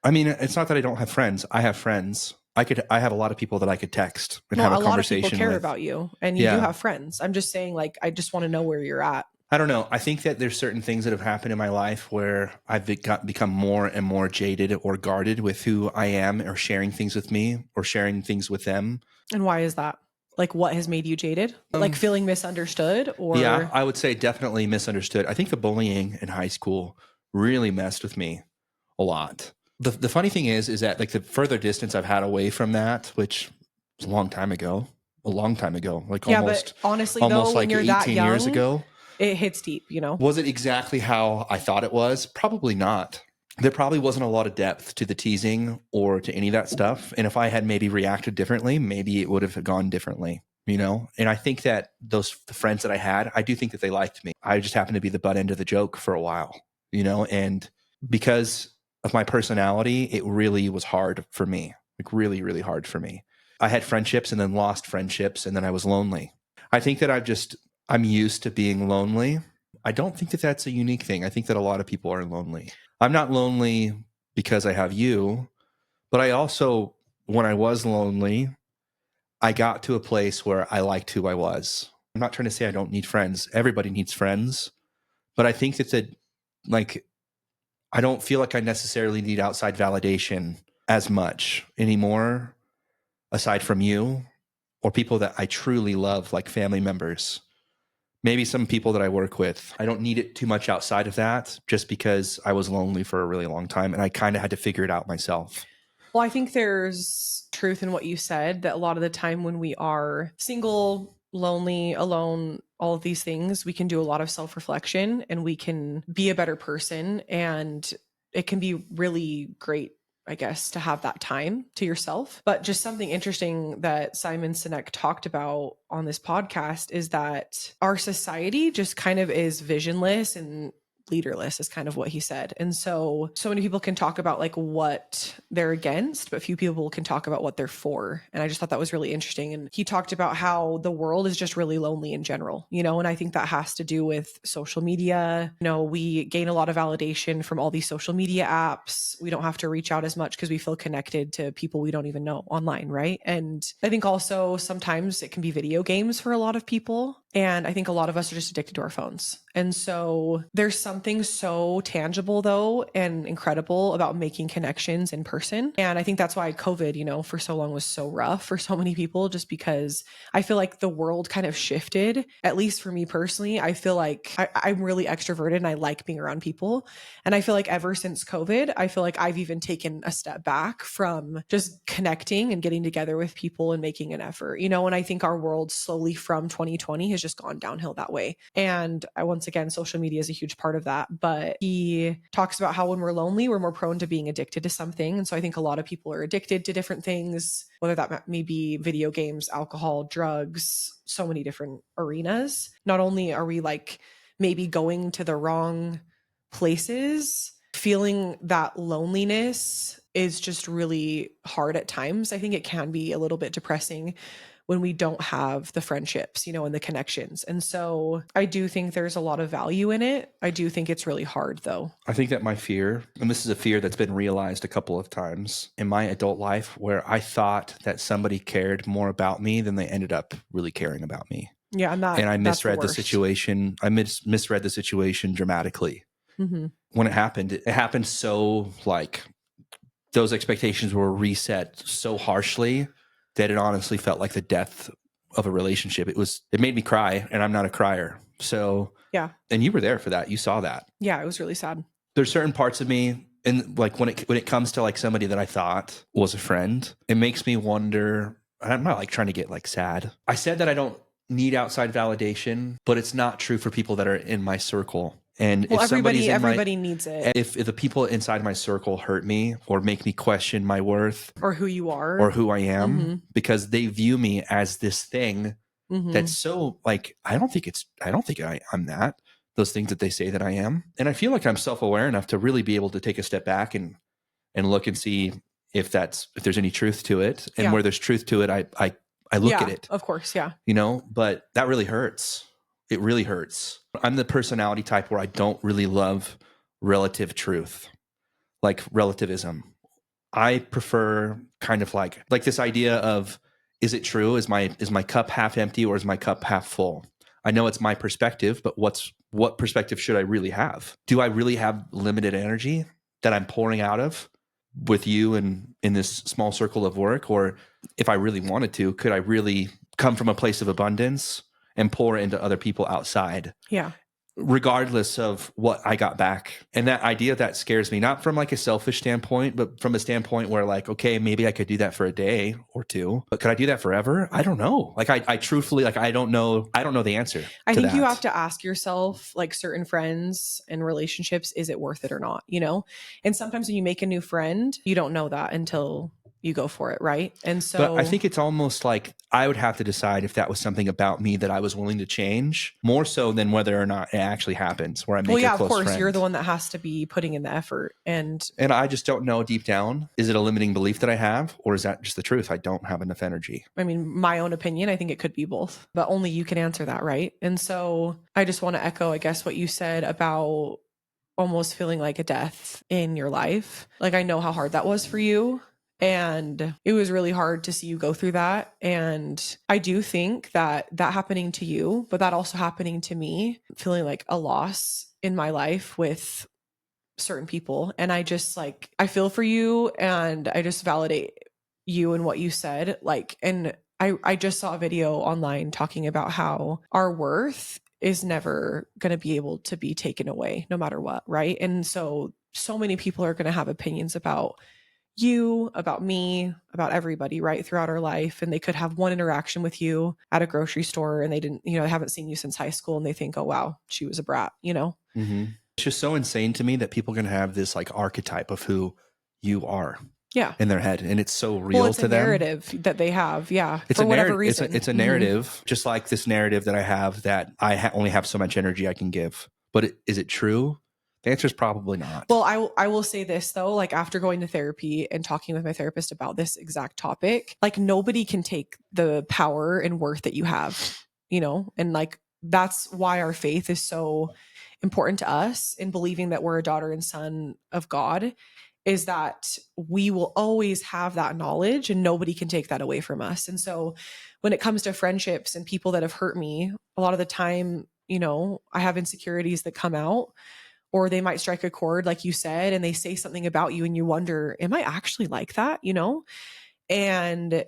Speaker 2: I mean, it's not that I don't have friends. I have friends. I have a lot of people that I could text and have a conversation with.
Speaker 1: A lot of people care about you and you do have friends. I'm just saying, like, I just want to know where you're at.
Speaker 2: I don't know. I think that there's certain things that have happened in my life where I've become more and more jaded or guarded with who I am or sharing things with me or sharing things with them.
Speaker 1: And why is that? Like, what has made you jaded? Like feeling misunderstood,
Speaker 2: Yeah,
Speaker 1: or
Speaker 2: I would say definitely misunderstood. I think the bullying in high school really messed with me a lot. The funny thing is that like the further distance I've had away from that, which was a long time ago, like
Speaker 1: yeah, but honestly though,
Speaker 2: almost
Speaker 1: when
Speaker 2: like
Speaker 1: you're that
Speaker 2: 18 years
Speaker 1: young,
Speaker 2: ago.
Speaker 1: it hits deep, you know?
Speaker 2: Was it exactly how I thought it was? Probably not. There probably wasn't a lot of depth to the teasing or to any of that stuff. And if I had maybe reacted differently, maybe it would have gone differently, you know? And I think that the friends that I had, I do think that they liked me. I just happened to be the butt end of the joke for a while, you know? And because of my personality, it really was hard for me, like really, really hard for me. I had friendships and then lost friendships, and then I was lonely. I think that I'm used to being lonely. I don't think that that's a unique thing. I think that a lot of people are lonely. I'm not lonely because I have you, but I also, when I was lonely, I got to a place where I liked who I was. I'm not trying to say I don't need friends. Everybody needs friends, but I think that like, I don't feel like I necessarily need outside validation as much anymore, aside from you or people that I truly love, like family members. Maybe some people that I work with. I don't need it too much outside of that just because I was lonely for a really long time and I kind of had to figure it out myself.
Speaker 1: Well, I think there's truth in what you said that a lot of the time when we are single, lonely, alone, all of these things, we can do a lot of self reflection and we can be a better person. And it can be really great, I guess, to have that time to yourself. But just something interesting that Simon Sinek talked about on this podcast is that our society just kind of is visionless and leaderless is kind of what he said. And so many people can talk about like what they're against, but few people can talk about what they're for. And I just thought that was really interesting. And he talked about how the world is just really lonely in general, you know, and I think that has to do with social media. You know, we gain a lot of validation from all these social media apps. We don't have to reach out as much because we feel connected to people we don't even know online, right? And I think also sometimes it can be video games for a lot of people. And I think a lot of us are just addicted to our phones. And so there's something so tangible, though, and incredible about making connections in person. And I think that's why COVID, you know, for so long was so rough for so many people, just because I feel like the world kind of shifted, at least for me personally. I feel like I'm really extroverted and I like being around people. And I feel like ever since COVID, I feel like I've even taken a step back from just connecting and getting together with people and making an effort, you know, and I think our world slowly from 2020 has just gone downhill that way. And once again, social media is a huge part of that. But he talks about how when we're lonely, we're more prone to being addicted to something. And so I think a lot of people are addicted to different things, whether that may be video games, alcohol, drugs, so many different arenas. Not only are we like maybe going to the wrong places, feeling that loneliness is just really hard at times. I think it can be a little bit depressing when we don't have the friendships, you know, and the connections. And so I do think there's a lot of value in it. I do think it's really hard though.
Speaker 2: I think that my fear, and this is a fear that's been realized a couple of times in my adult life, where I thought that somebody cared more about me than they ended up really caring about me.
Speaker 1: Yeah, and
Speaker 2: I
Speaker 1: that's
Speaker 2: misread the situation. I misread the situation dramatically.
Speaker 1: Mm-hmm.
Speaker 2: When it happened so like those expectations were reset so harshly that it honestly felt like the death of a relationship. It made me cry, and I'm not a crier. So
Speaker 1: Yeah.
Speaker 2: and you were there for that. You saw that.
Speaker 1: Yeah, it was really sad.
Speaker 2: There's certain parts of me, and like when it comes to like somebody that I thought was a friend, it makes me wonder. I'm not like trying to get like sad. I said that I don't need outside validation, but it's not true for people that are in my circle. And
Speaker 1: Well,
Speaker 2: if somebody's in
Speaker 1: everybody needs it.
Speaker 2: if the people inside my circle hurt me or make me question my worth
Speaker 1: Or who you are.
Speaker 2: or who I am,
Speaker 1: Mm-hmm.
Speaker 2: because they view me as this thing
Speaker 1: Mm-hmm.
Speaker 2: that's so like, I don't think I'm that, those things that they say that I am. And I feel like I'm self-aware enough to really be able to take a step back and look and see if there's any truth to it. And
Speaker 1: Yeah.
Speaker 2: where there's truth to it, I look
Speaker 1: Yeah,
Speaker 2: at it,
Speaker 1: of course. Yeah.
Speaker 2: you know, but that really hurts. It really hurts. I'm the personality type where I don't really love relative truth, like relativism. I prefer kind of like this idea of, is it true? Is my cup half empty or is my cup half full? I know it's my perspective, but what perspective should I really have? Do I really have limited energy that I'm pouring out of with you and in this small circle of work? Or if I really wanted to, could I really come from a place of abundance and pour into other people outside?
Speaker 1: Yeah.
Speaker 2: Regardless of what I got back. And that idea, that scares me, not from like a selfish standpoint, but from a standpoint where like, okay, maybe I could do that for a day or two, but could I do that forever? I don't know. Like I truthfully, like, I don't know the answer
Speaker 1: I
Speaker 2: to
Speaker 1: think you
Speaker 2: that.
Speaker 1: have to ask yourself, like certain friends and relationships, is it worth it or not? You know? And sometimes when you make a new friend, you don't know that until you go for it, right? And so,
Speaker 2: But I think it's almost like I would have to decide if that was something about me that I was willing to change, more so than whether or not it actually happens where I make
Speaker 1: well, yeah,
Speaker 2: a
Speaker 1: of
Speaker 2: close
Speaker 1: course,
Speaker 2: friend.
Speaker 1: you're the one that has to be putting in the effort. And
Speaker 2: I just don't know deep down, is it a limiting belief that I have, or is that just the truth? I don't have enough energy.
Speaker 1: I mean, my own opinion, I think it could be both, but only you can answer that, right? And so I just want to echo, I guess, what you said about almost feeling like a death in your life. Like, I know how hard that was for you. And it was really hard to see you go through that. And I do think that that happening to you, but that also happening to me, feeling like a loss in my life with certain people. And I just like, I feel for you and I just validate you and what you said. Like, and I just saw a video online talking about how our worth is never going to be able to be taken away no matter what. Right. And so many people are going to have opinions about you, about me, about everybody, right, throughout our life. And they could have one interaction with you at a grocery store and they didn't, you know, they haven't seen you since high school and they think, oh, wow, she was a brat, you know?
Speaker 2: Mm-hmm. It's just so insane to me that people can have this like archetype of who you are.
Speaker 1: Yeah.
Speaker 2: In their head. And it's so real
Speaker 1: it's
Speaker 2: to
Speaker 1: a
Speaker 2: them.
Speaker 1: narrative that they have. Yeah.
Speaker 2: It's
Speaker 1: for
Speaker 2: a
Speaker 1: whatever
Speaker 2: narrative.
Speaker 1: reason.
Speaker 2: It's a narrative, just like this narrative that I have that I only have so much energy I can give. But is it true? The answer is probably not.
Speaker 1: Well, I will say this though, like after going to therapy and talking with my therapist about this exact topic, like nobody can take the power and worth that you have, you know? And like that's why our faith is so important to us in believing that we're a daughter and son of God, is that we will always have that knowledge and nobody can take that away from us. And so when it comes to friendships and people that have hurt me, a lot of the time, you know, I have insecurities that come out, or they might strike a chord, like you said, and they say something about you and you wonder, am I actually like that? You know? And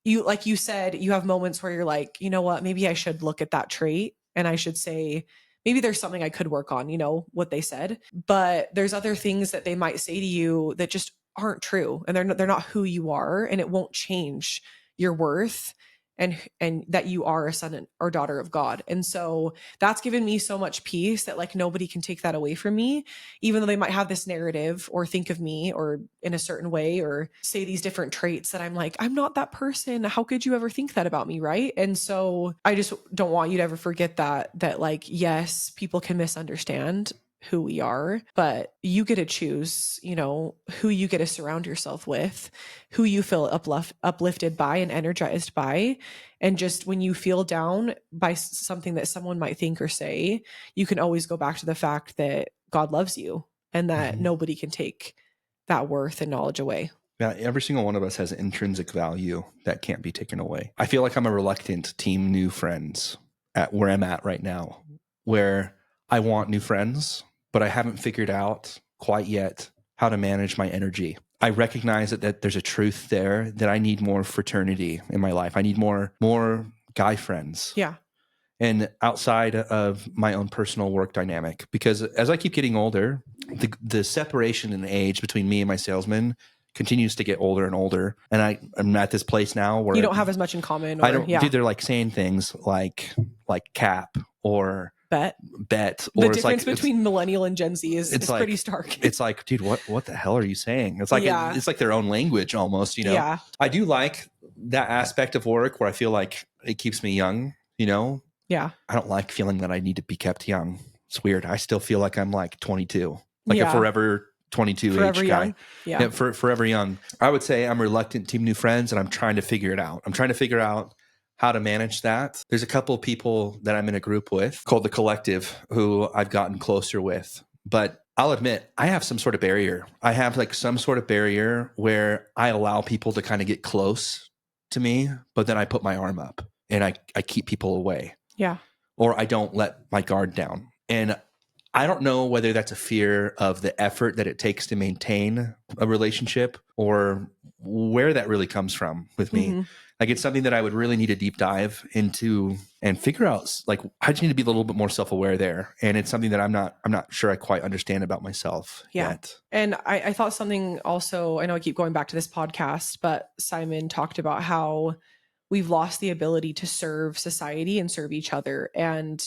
Speaker 1: you, like you said, you have moments where you're like, you know what, maybe I should look at that trait and I should say, maybe there's something I could work on, you know, what they said. But there's other things that they might say to you that just aren't true and they're not who you are, and it won't change your worth and that you are a son or daughter of God. And so that's given me so much peace that like nobody can take that away from me, even though they might have this narrative or think of me or in a certain way or say these different traits that I'm like, I'm not that person. How could you ever think that about me? Right. And so I just don't want you to ever forget that like, yes, people can misunderstand who we are, but you get to choose, you know, who you get to surround yourself with, who you feel uplifted by and energized by. And just when you feel down by something that someone might think or say, you can always go back to the fact that God loves you and that nobody can take that worth and knowledge away.
Speaker 2: Yeah, every single one of us has intrinsic value that can't be taken away. I feel like I'm a reluctant team new friends at where I'm at right now, where I want new friends, but I haven't figured out quite yet how to manage my energy. I recognize that there's a truth there that I need more fraternity in my life. I need more guy friends.
Speaker 1: Yeah.
Speaker 2: And outside of my own personal work dynamic, because as I keep getting older, the separation in age between me and my salesman continues to get older and older. And I'm at this place now where
Speaker 1: you don't have as much in common. Or,
Speaker 2: I don't. Dude, they're like saying things like cap or
Speaker 1: bet.
Speaker 2: Or
Speaker 1: the difference between millennial and Gen Z is
Speaker 2: like,
Speaker 1: pretty stark.
Speaker 2: It's like, dude, what the hell are you saying? It's like it's like their own language almost, you know?
Speaker 1: Yeah.
Speaker 2: I do like that aspect of work where I feel like it keeps me young, you know?
Speaker 1: Yeah.
Speaker 2: I don't like feeling that I need to be kept young. It's weird. I still feel like I'm like 22, like a forever 22
Speaker 1: forever
Speaker 2: age
Speaker 1: young.
Speaker 2: guy.
Speaker 1: Yeah.
Speaker 2: Forever young. I would say I'm reluctant to new friends and I'm trying to figure it out. I'm trying to figure out how to manage that. There's a couple of people that I'm in a group with called The Collective who I've gotten closer with. But I'll admit, I have some sort of barrier. I have like some sort of barrier where I allow people to kind of get close to me, but then I put my arm up and I keep people away.
Speaker 1: Yeah.
Speaker 2: or I don't let my guard down. And I don't know whether that's a fear of the effort that it takes to maintain a relationship or where that really comes from with me.
Speaker 1: Mm-hmm.
Speaker 2: Like it's something that I would really need a deep dive into and figure out. Like I just need to be a little bit more self-aware there. And it's something that I'm not sure I quite understand about myself yet.
Speaker 1: And I thought something also, I know I keep going back to this podcast, but Simon talked about how we've lost the ability to serve society and serve each other. And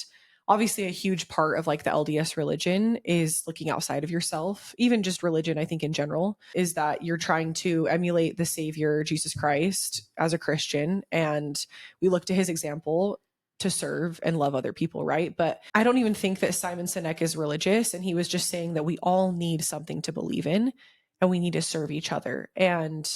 Speaker 1: obviously a huge part of like the LDS religion is looking outside of yourself. Even just religion, I think in general, is that you're trying to emulate the Savior, Jesus Christ, as a Christian. And we look to his example to serve and love other people, right? But I don't even think that Simon Sinek is religious. And he was just saying that we all need something to believe in and we need to serve each other. And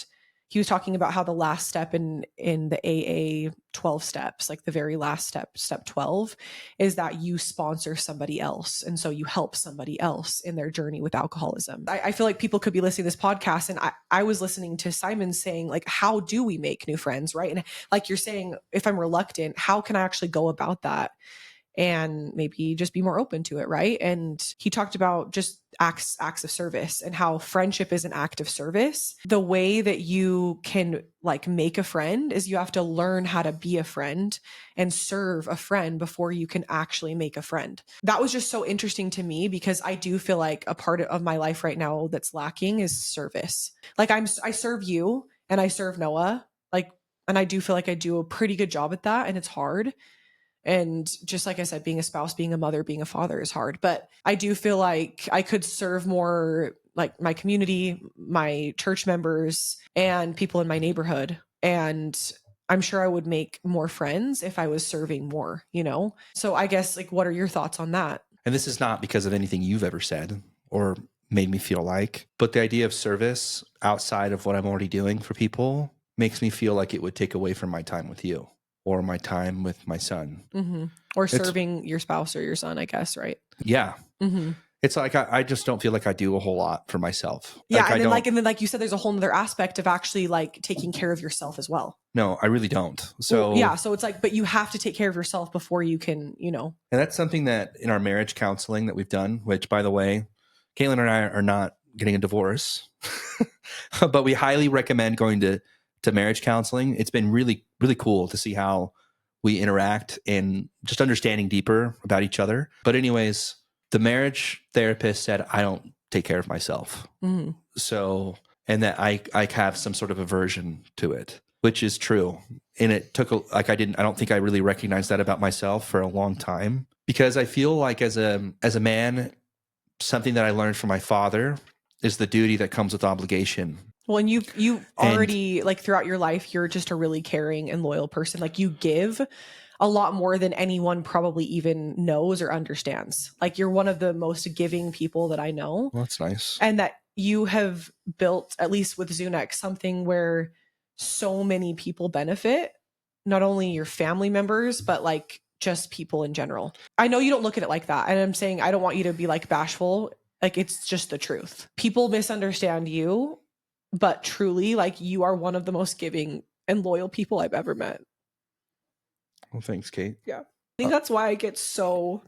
Speaker 1: he was talking about how the last step in the AA 12 steps, like the very last step 12, is that you sponsor somebody else. And so you help somebody else in their journey with alcoholism. I feel like people could be listening to this podcast, and I was listening to Simon saying, like, how do we make new friends, right? And like you're saying, if I'm reluctant, how can I actually go about that? And maybe just be more open to it, right? And he talked about just acts of service and how friendship is an act of service. The way that you can like make a friend is you have to learn how to be a friend and serve a friend before you can actually make a friend. That was just so interesting to me because I do feel like a part of my life right now that's lacking is service. Like I serve you and I serve Noah, like, and I do feel like I do a pretty good job at that, and it's hard. And just like I said, being a spouse, being a mother, being a father is hard. But I do feel like I could serve more like my community, my church members, and people in my neighborhood. And I'm sure I would make more friends if I was serving more, you know? So I guess, like, what are your thoughts on that?
Speaker 2: And this is not because of anything you've ever said or made me feel like, but the idea of service outside of what I'm already doing for people makes me feel like it would take away from my time with you or my time with my son.
Speaker 1: Mm-hmm. Or serving your spouse or your son, I guess, right?
Speaker 2: Yeah.
Speaker 1: Mm-hmm.
Speaker 2: It's like I just don't feel like I do a whole lot for myself.
Speaker 1: Yeah,
Speaker 2: like,
Speaker 1: and then like you said, there's a whole other aspect of actually like taking care of yourself as well.
Speaker 2: No, I really don't. So
Speaker 1: well, yeah, so it's like, but you have to take care of yourself before you can, you know.
Speaker 2: And that's something that in our marriage counseling that we've done, which by the way, Caitlin and I are not getting a divorce, but we highly recommend going to marriage counseling. It's been really, really cool to see how we interact and just understanding deeper about each other. But anyways, the marriage therapist said, I don't take care of myself.
Speaker 1: Mm-hmm.
Speaker 2: So, and that I have some sort of aversion to it, which is true. And it took, I don't think I really recognized that about myself for a long time, because I feel like as a man, something that I learned from my father is the duty that comes with obligation.
Speaker 1: Well, and you've already, like, throughout your life, you're just a really caring and loyal person. Like, you give a lot more than anyone probably even knows or understands. Like, you're one of the most giving people that I know.
Speaker 2: Well, that's nice.
Speaker 1: And that you have built, at least with Zunex, something where so many people benefit, not only your family members, but like just people in general. I know you don't look at it like that. And I'm saying, I don't want you to be like bashful. Like, it's just the truth. People misunderstand you, but truly, like, you are one of the most giving and loyal people I've ever met.
Speaker 2: Well, thanks, Kate.
Speaker 1: Yeah. I think that's why I get so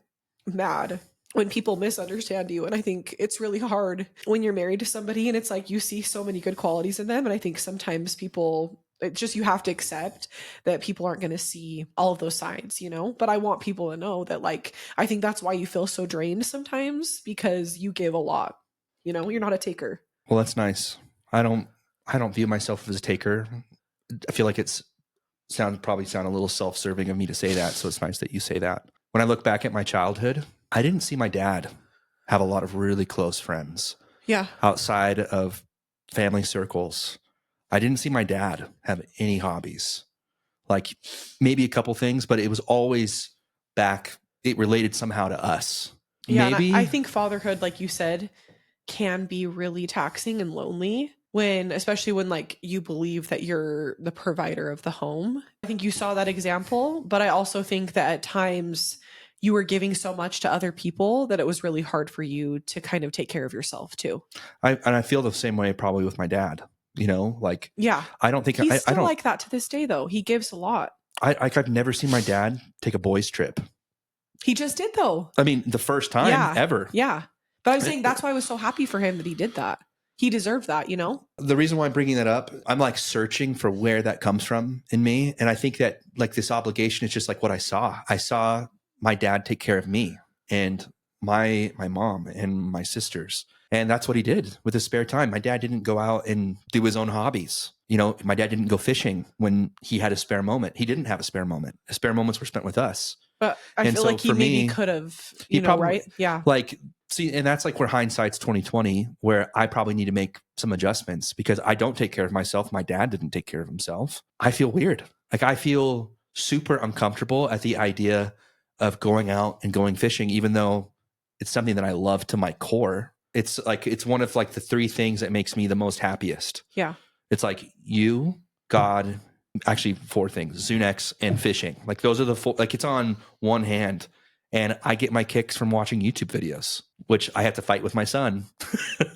Speaker 1: mad when people misunderstand you. And I think it's really hard when you're married to somebody and it's like you see so many good qualities in them. And I think sometimes people, it's just, you have to accept that people aren't going to see all of those sides, you know? But I want people to know that, like, I think that's why you feel so drained sometimes, because you give a lot, you know? You're not a taker.
Speaker 2: Well, that's nice. I don't view myself as a taker. I feel like probably sound a little self-serving of me to say that. So it's nice that you say that. When I look back at my childhood, I didn't see my dad have a lot of really close friends.
Speaker 1: Yeah.
Speaker 2: Outside of family circles, I didn't see my dad have any hobbies. Like maybe a couple things, but it was always it related somehow to us.
Speaker 1: Yeah.
Speaker 2: Maybe
Speaker 1: I think fatherhood, like you said, can be really taxing and lonely especially when like you believe that you're the provider of the home. I think you saw that example, but I also think that at times you were giving so much to other people that it was really hard for you to kind of take care of yourself too.
Speaker 2: I feel the same way probably with my dad, you know, like,
Speaker 1: yeah,
Speaker 2: I don't think
Speaker 1: he's still
Speaker 2: I don't
Speaker 1: like that to this day though. He gives a lot.
Speaker 2: I've never seen my dad take a boys trip.
Speaker 1: He just did though.
Speaker 2: I mean, the first time ever.
Speaker 1: Yeah. But I'm saying that's why I was so happy for him that he did that. He deserved that, you know?
Speaker 2: The reason why I'm bringing that up, I'm like searching for where that comes from in me. And I think that like this obligation is just like what I saw. I saw my dad take care of me and my mom and my sisters. And that's what he did with his spare time. My dad didn't go out and do his own hobbies. You know, my dad didn't go fishing when he had a spare moment. He didn't have a spare moment. His spare moments were spent with us.
Speaker 1: But I
Speaker 2: And
Speaker 1: feel
Speaker 2: so
Speaker 1: like he
Speaker 2: for
Speaker 1: maybe
Speaker 2: me,
Speaker 1: could have,
Speaker 2: he
Speaker 1: you know,
Speaker 2: probably,
Speaker 1: right? Yeah.
Speaker 2: like, see, and that's like where hindsight's 2020, where I probably need to make some adjustments because I don't take care of myself. My dad didn't take care of himself. I feel weird. Like I feel super uncomfortable at the idea of going out and going fishing, even though it's something that I love to my core. It's like, it's one of like the three things that makes me the most happiest.
Speaker 1: Yeah.
Speaker 2: It's like you, God, actually four things, Zunex and fishing. Like those are the four, like it's on one hand. And I get my kicks from watching YouTube videos, which I have to fight with my son,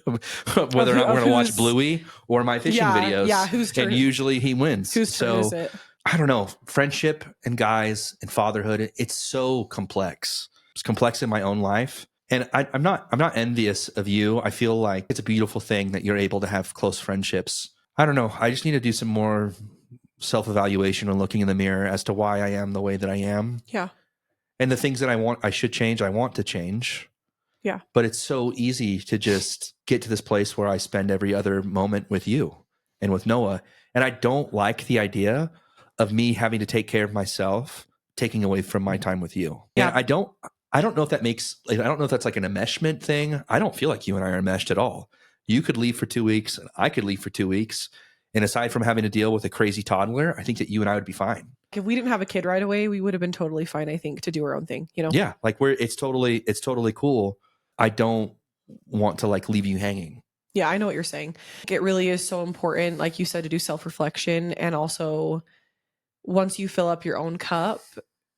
Speaker 2: whether or not we're going to watch Bluey or my fishing videos.
Speaker 1: Yeah, whose turn?
Speaker 2: And usually he wins.
Speaker 1: Whose turn is it?
Speaker 2: I don't know. Friendship and guys and fatherhood, it's so complex. It's complex in my own life. And I'm not envious of you. I feel like it's a beautiful thing that you're able to have close friendships. I don't know. I just need to do some more self-evaluation and looking in the mirror as to why I am the way that I am.
Speaker 1: Yeah.
Speaker 2: And the things that I want to change.
Speaker 1: Yeah.
Speaker 2: But it's so easy to just get to this place where I spend every other moment with you and with Noah. And I don't like the idea of me having to take care of myself, taking away from my time with you.
Speaker 1: Yeah.
Speaker 2: And I don't know if that makes, like, I don't know if that's like an enmeshment thing. I don't feel like you and I are enmeshed at all. You could leave for 2 weeks and I could leave for 2 weeks. And aside from having to deal with a crazy toddler, I think that you and I would be fine.
Speaker 1: If we didn't have a kid right away, we would have been totally fine, I think, to do our own thing, you know?
Speaker 2: Yeah. Like it's totally cool. I don't want to like leave you hanging.
Speaker 1: Yeah, I know what you're saying. It really is so important, like you said, to do self-reflection. And also once you fill up your own cup,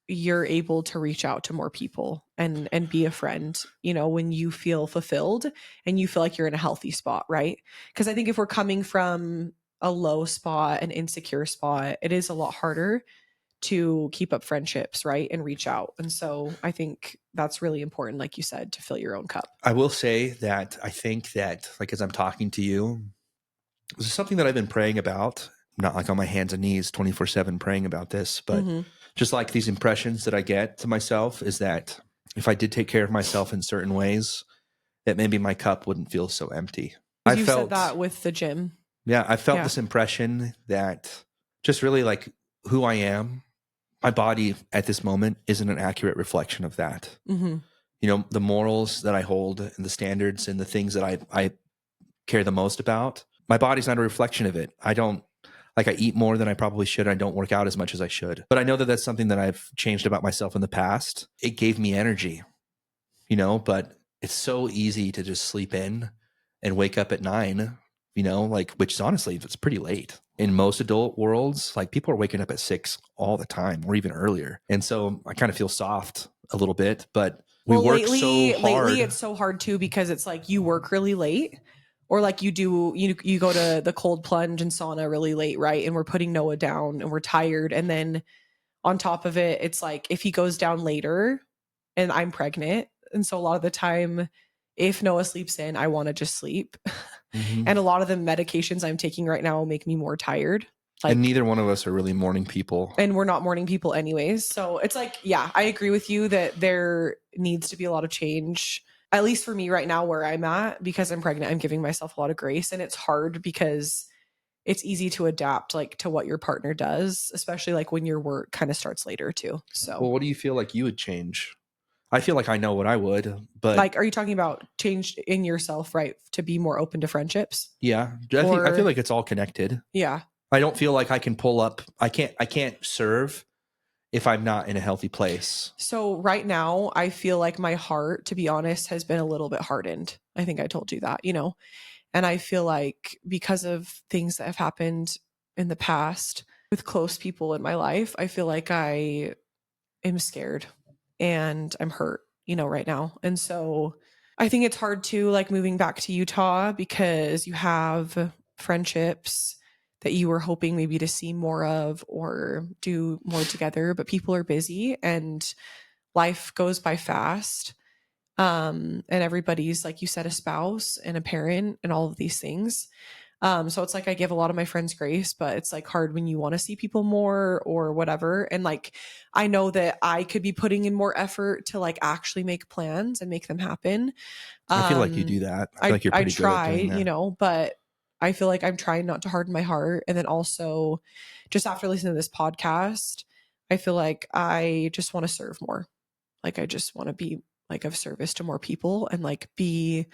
Speaker 1: you're able to reach out to more people and be a friend, you know, when you feel fulfilled and you feel like you're in a healthy spot, right? Because I think if we're coming from a low spot, an insecure spot, it is a lot harder to keep up friendships, right? And reach out. And so I think that's really important, like you said, to fill your own cup.
Speaker 2: I will say that I think that, like, as I'm talking to you, this is something that I've been praying about, not like on my hands and knees 24/7 praying about this, but just like these impressions that I get to myself is that if I did take care of myself in certain ways, that maybe my cup wouldn't feel so empty.
Speaker 1: You said that with the gym.
Speaker 2: Yeah, I felt this impression that just really like who I am, my body at this moment isn't an accurate reflection of that. You know, the morals that I hold and the standards and the things that I care the most about, my body's not a reflection of it. I eat more than I probably should. I don't work out as much as I should. But I know that that's something that I've changed about myself in the past. It gave me energy, you know, but it's so easy to just sleep in and wake up at 9, you know, like, which is honestly, it's pretty late. In most adult worlds, like people are waking up at 6 all the time or even earlier. And so I kind of feel soft a little bit, but we work so hard.
Speaker 1: Lately it's so hard too, because it's like you work really late. Or like you go to the cold plunge and sauna really late, right? And we're putting Noah down and we're tired. And then on top of it, it's like if he goes down later and I'm pregnant. And so a lot of the time, if Noah sleeps in, I want to just sleep. And a lot of the medications I'm taking right now will make me more tired.
Speaker 2: Like, and neither one of us are really morning people.
Speaker 1: And we're not morning people anyways. So it's like, yeah, I agree with you that there needs to be a lot of change. At least for me right now where I'm at, because I'm pregnant, I'm giving myself a lot of grace. And it's hard because it's easy to adapt like to what your partner does, especially like when your work kind of starts later too. So,
Speaker 2: well, what do you feel like you would change? I feel like I know what I would, but
Speaker 1: like, are you talking about change in yourself, right? To be more open to friendships?
Speaker 2: Yeah. I feel like it's all connected.
Speaker 1: Yeah.
Speaker 2: I don't feel like I can pull up. I can't serve if I'm not in a healthy place.
Speaker 1: So right now, I feel like my heart, to be honest, has been a little bit hardened. I think I told you that, you know, and I feel like because of things that have happened in the past with close people in my life, I feel like I am scared and I'm hurt, you know, right now. And so I think it's hard to like moving back to Utah because you have friendships that you were hoping maybe to see more of or do more together, but people are busy. And life goes by fast. And everybody's, like you said, a spouse and a parent and all of these things. So it's like I give a lot of my friends grace, but it's like hard when you want to see people more or whatever. And like I know that I could be putting in more effort to like actually make plans and make them happen.
Speaker 2: I feel like you do that. I feel like you're
Speaker 1: I
Speaker 2: pretty good at
Speaker 1: try,
Speaker 2: doing that.
Speaker 1: you know, but I feel like I'm trying not to harden my heart. And then also just after listening to this podcast, I feel like I just want to serve more. Like I just want to be like of service to more people and like be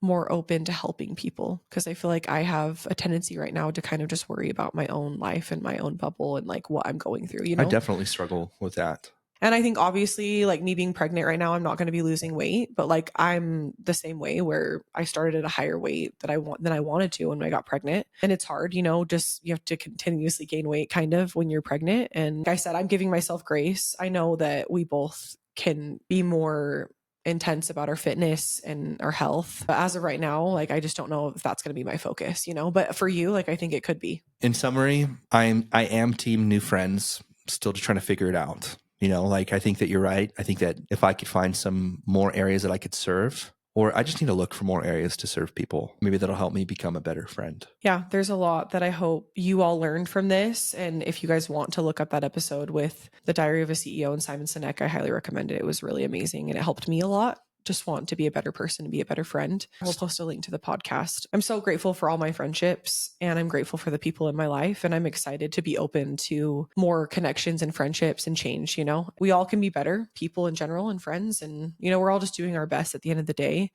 Speaker 1: more open to helping people, because I feel like I have a tendency right now to kind of just worry about my own life and my own bubble and like what I'm going through, you
Speaker 2: I
Speaker 1: know?
Speaker 2: definitely struggle with that.
Speaker 1: And I think obviously like me being pregnant right now, I'm not going to be losing weight, but like I'm the same way where I started at a higher weight than I wanted to when I got pregnant. And it's hard, you know, just you have to continuously gain weight kind of when you're pregnant. And like I said, I'm giving myself grace. I know that we both can be more intense about our fitness and our health. But as of right now, like I just don't know if that's going to be my focus, you know? But for you, like I think it could be.
Speaker 2: In summary, I am team new friends, still trying to figure it out. You know, like I think that you're right. I think that if I could find some more areas that I could serve, or I just need to look for more areas to serve people, maybe that'll help me become a better friend.
Speaker 1: Yeah, there's a lot that I hope you all learned from this. And if you guys want to look up that episode with The Diary of a CEO and Simon Sinek, I highly recommend it. It was really amazing and it helped me a lot. Just want to be a better person and be a better friend. We'll post a link to the podcast. I'm so grateful for all my friendships and I'm grateful for the people in my life. And I'm excited to be open to more connections and friendships and change. You know, we all can be better people in general and friends. And, you know, we're all just doing our best at the end of the day.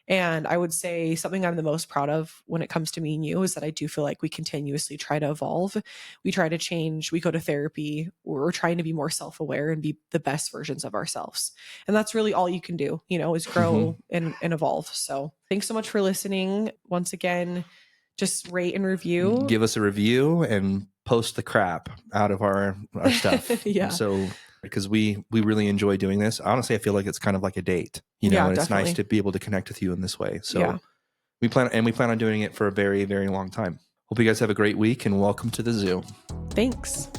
Speaker 1: And I would say something I'm the most proud of when it comes to me and you is that I do feel like we continuously try to evolve. We try to change. We go to therapy. We're trying to be more self-aware and be the best versions of ourselves. And that's really all you can do, you know, is grow and evolve. So thanks so much for listening. Once again, just rate and review.
Speaker 2: Give us a review and post the crap out of our stuff.
Speaker 1: Yeah.
Speaker 2: So because we really enjoy doing this. Honestly, I feel like it's kind of like a date, you know,
Speaker 1: Yeah,
Speaker 2: and it's
Speaker 1: definitely.
Speaker 2: nice to be able to connect with you in this way. So
Speaker 1: Yeah.
Speaker 2: we plan on doing it for a very, very long time. Hope you guys have a great week and welcome to the zoo.
Speaker 1: Thanks.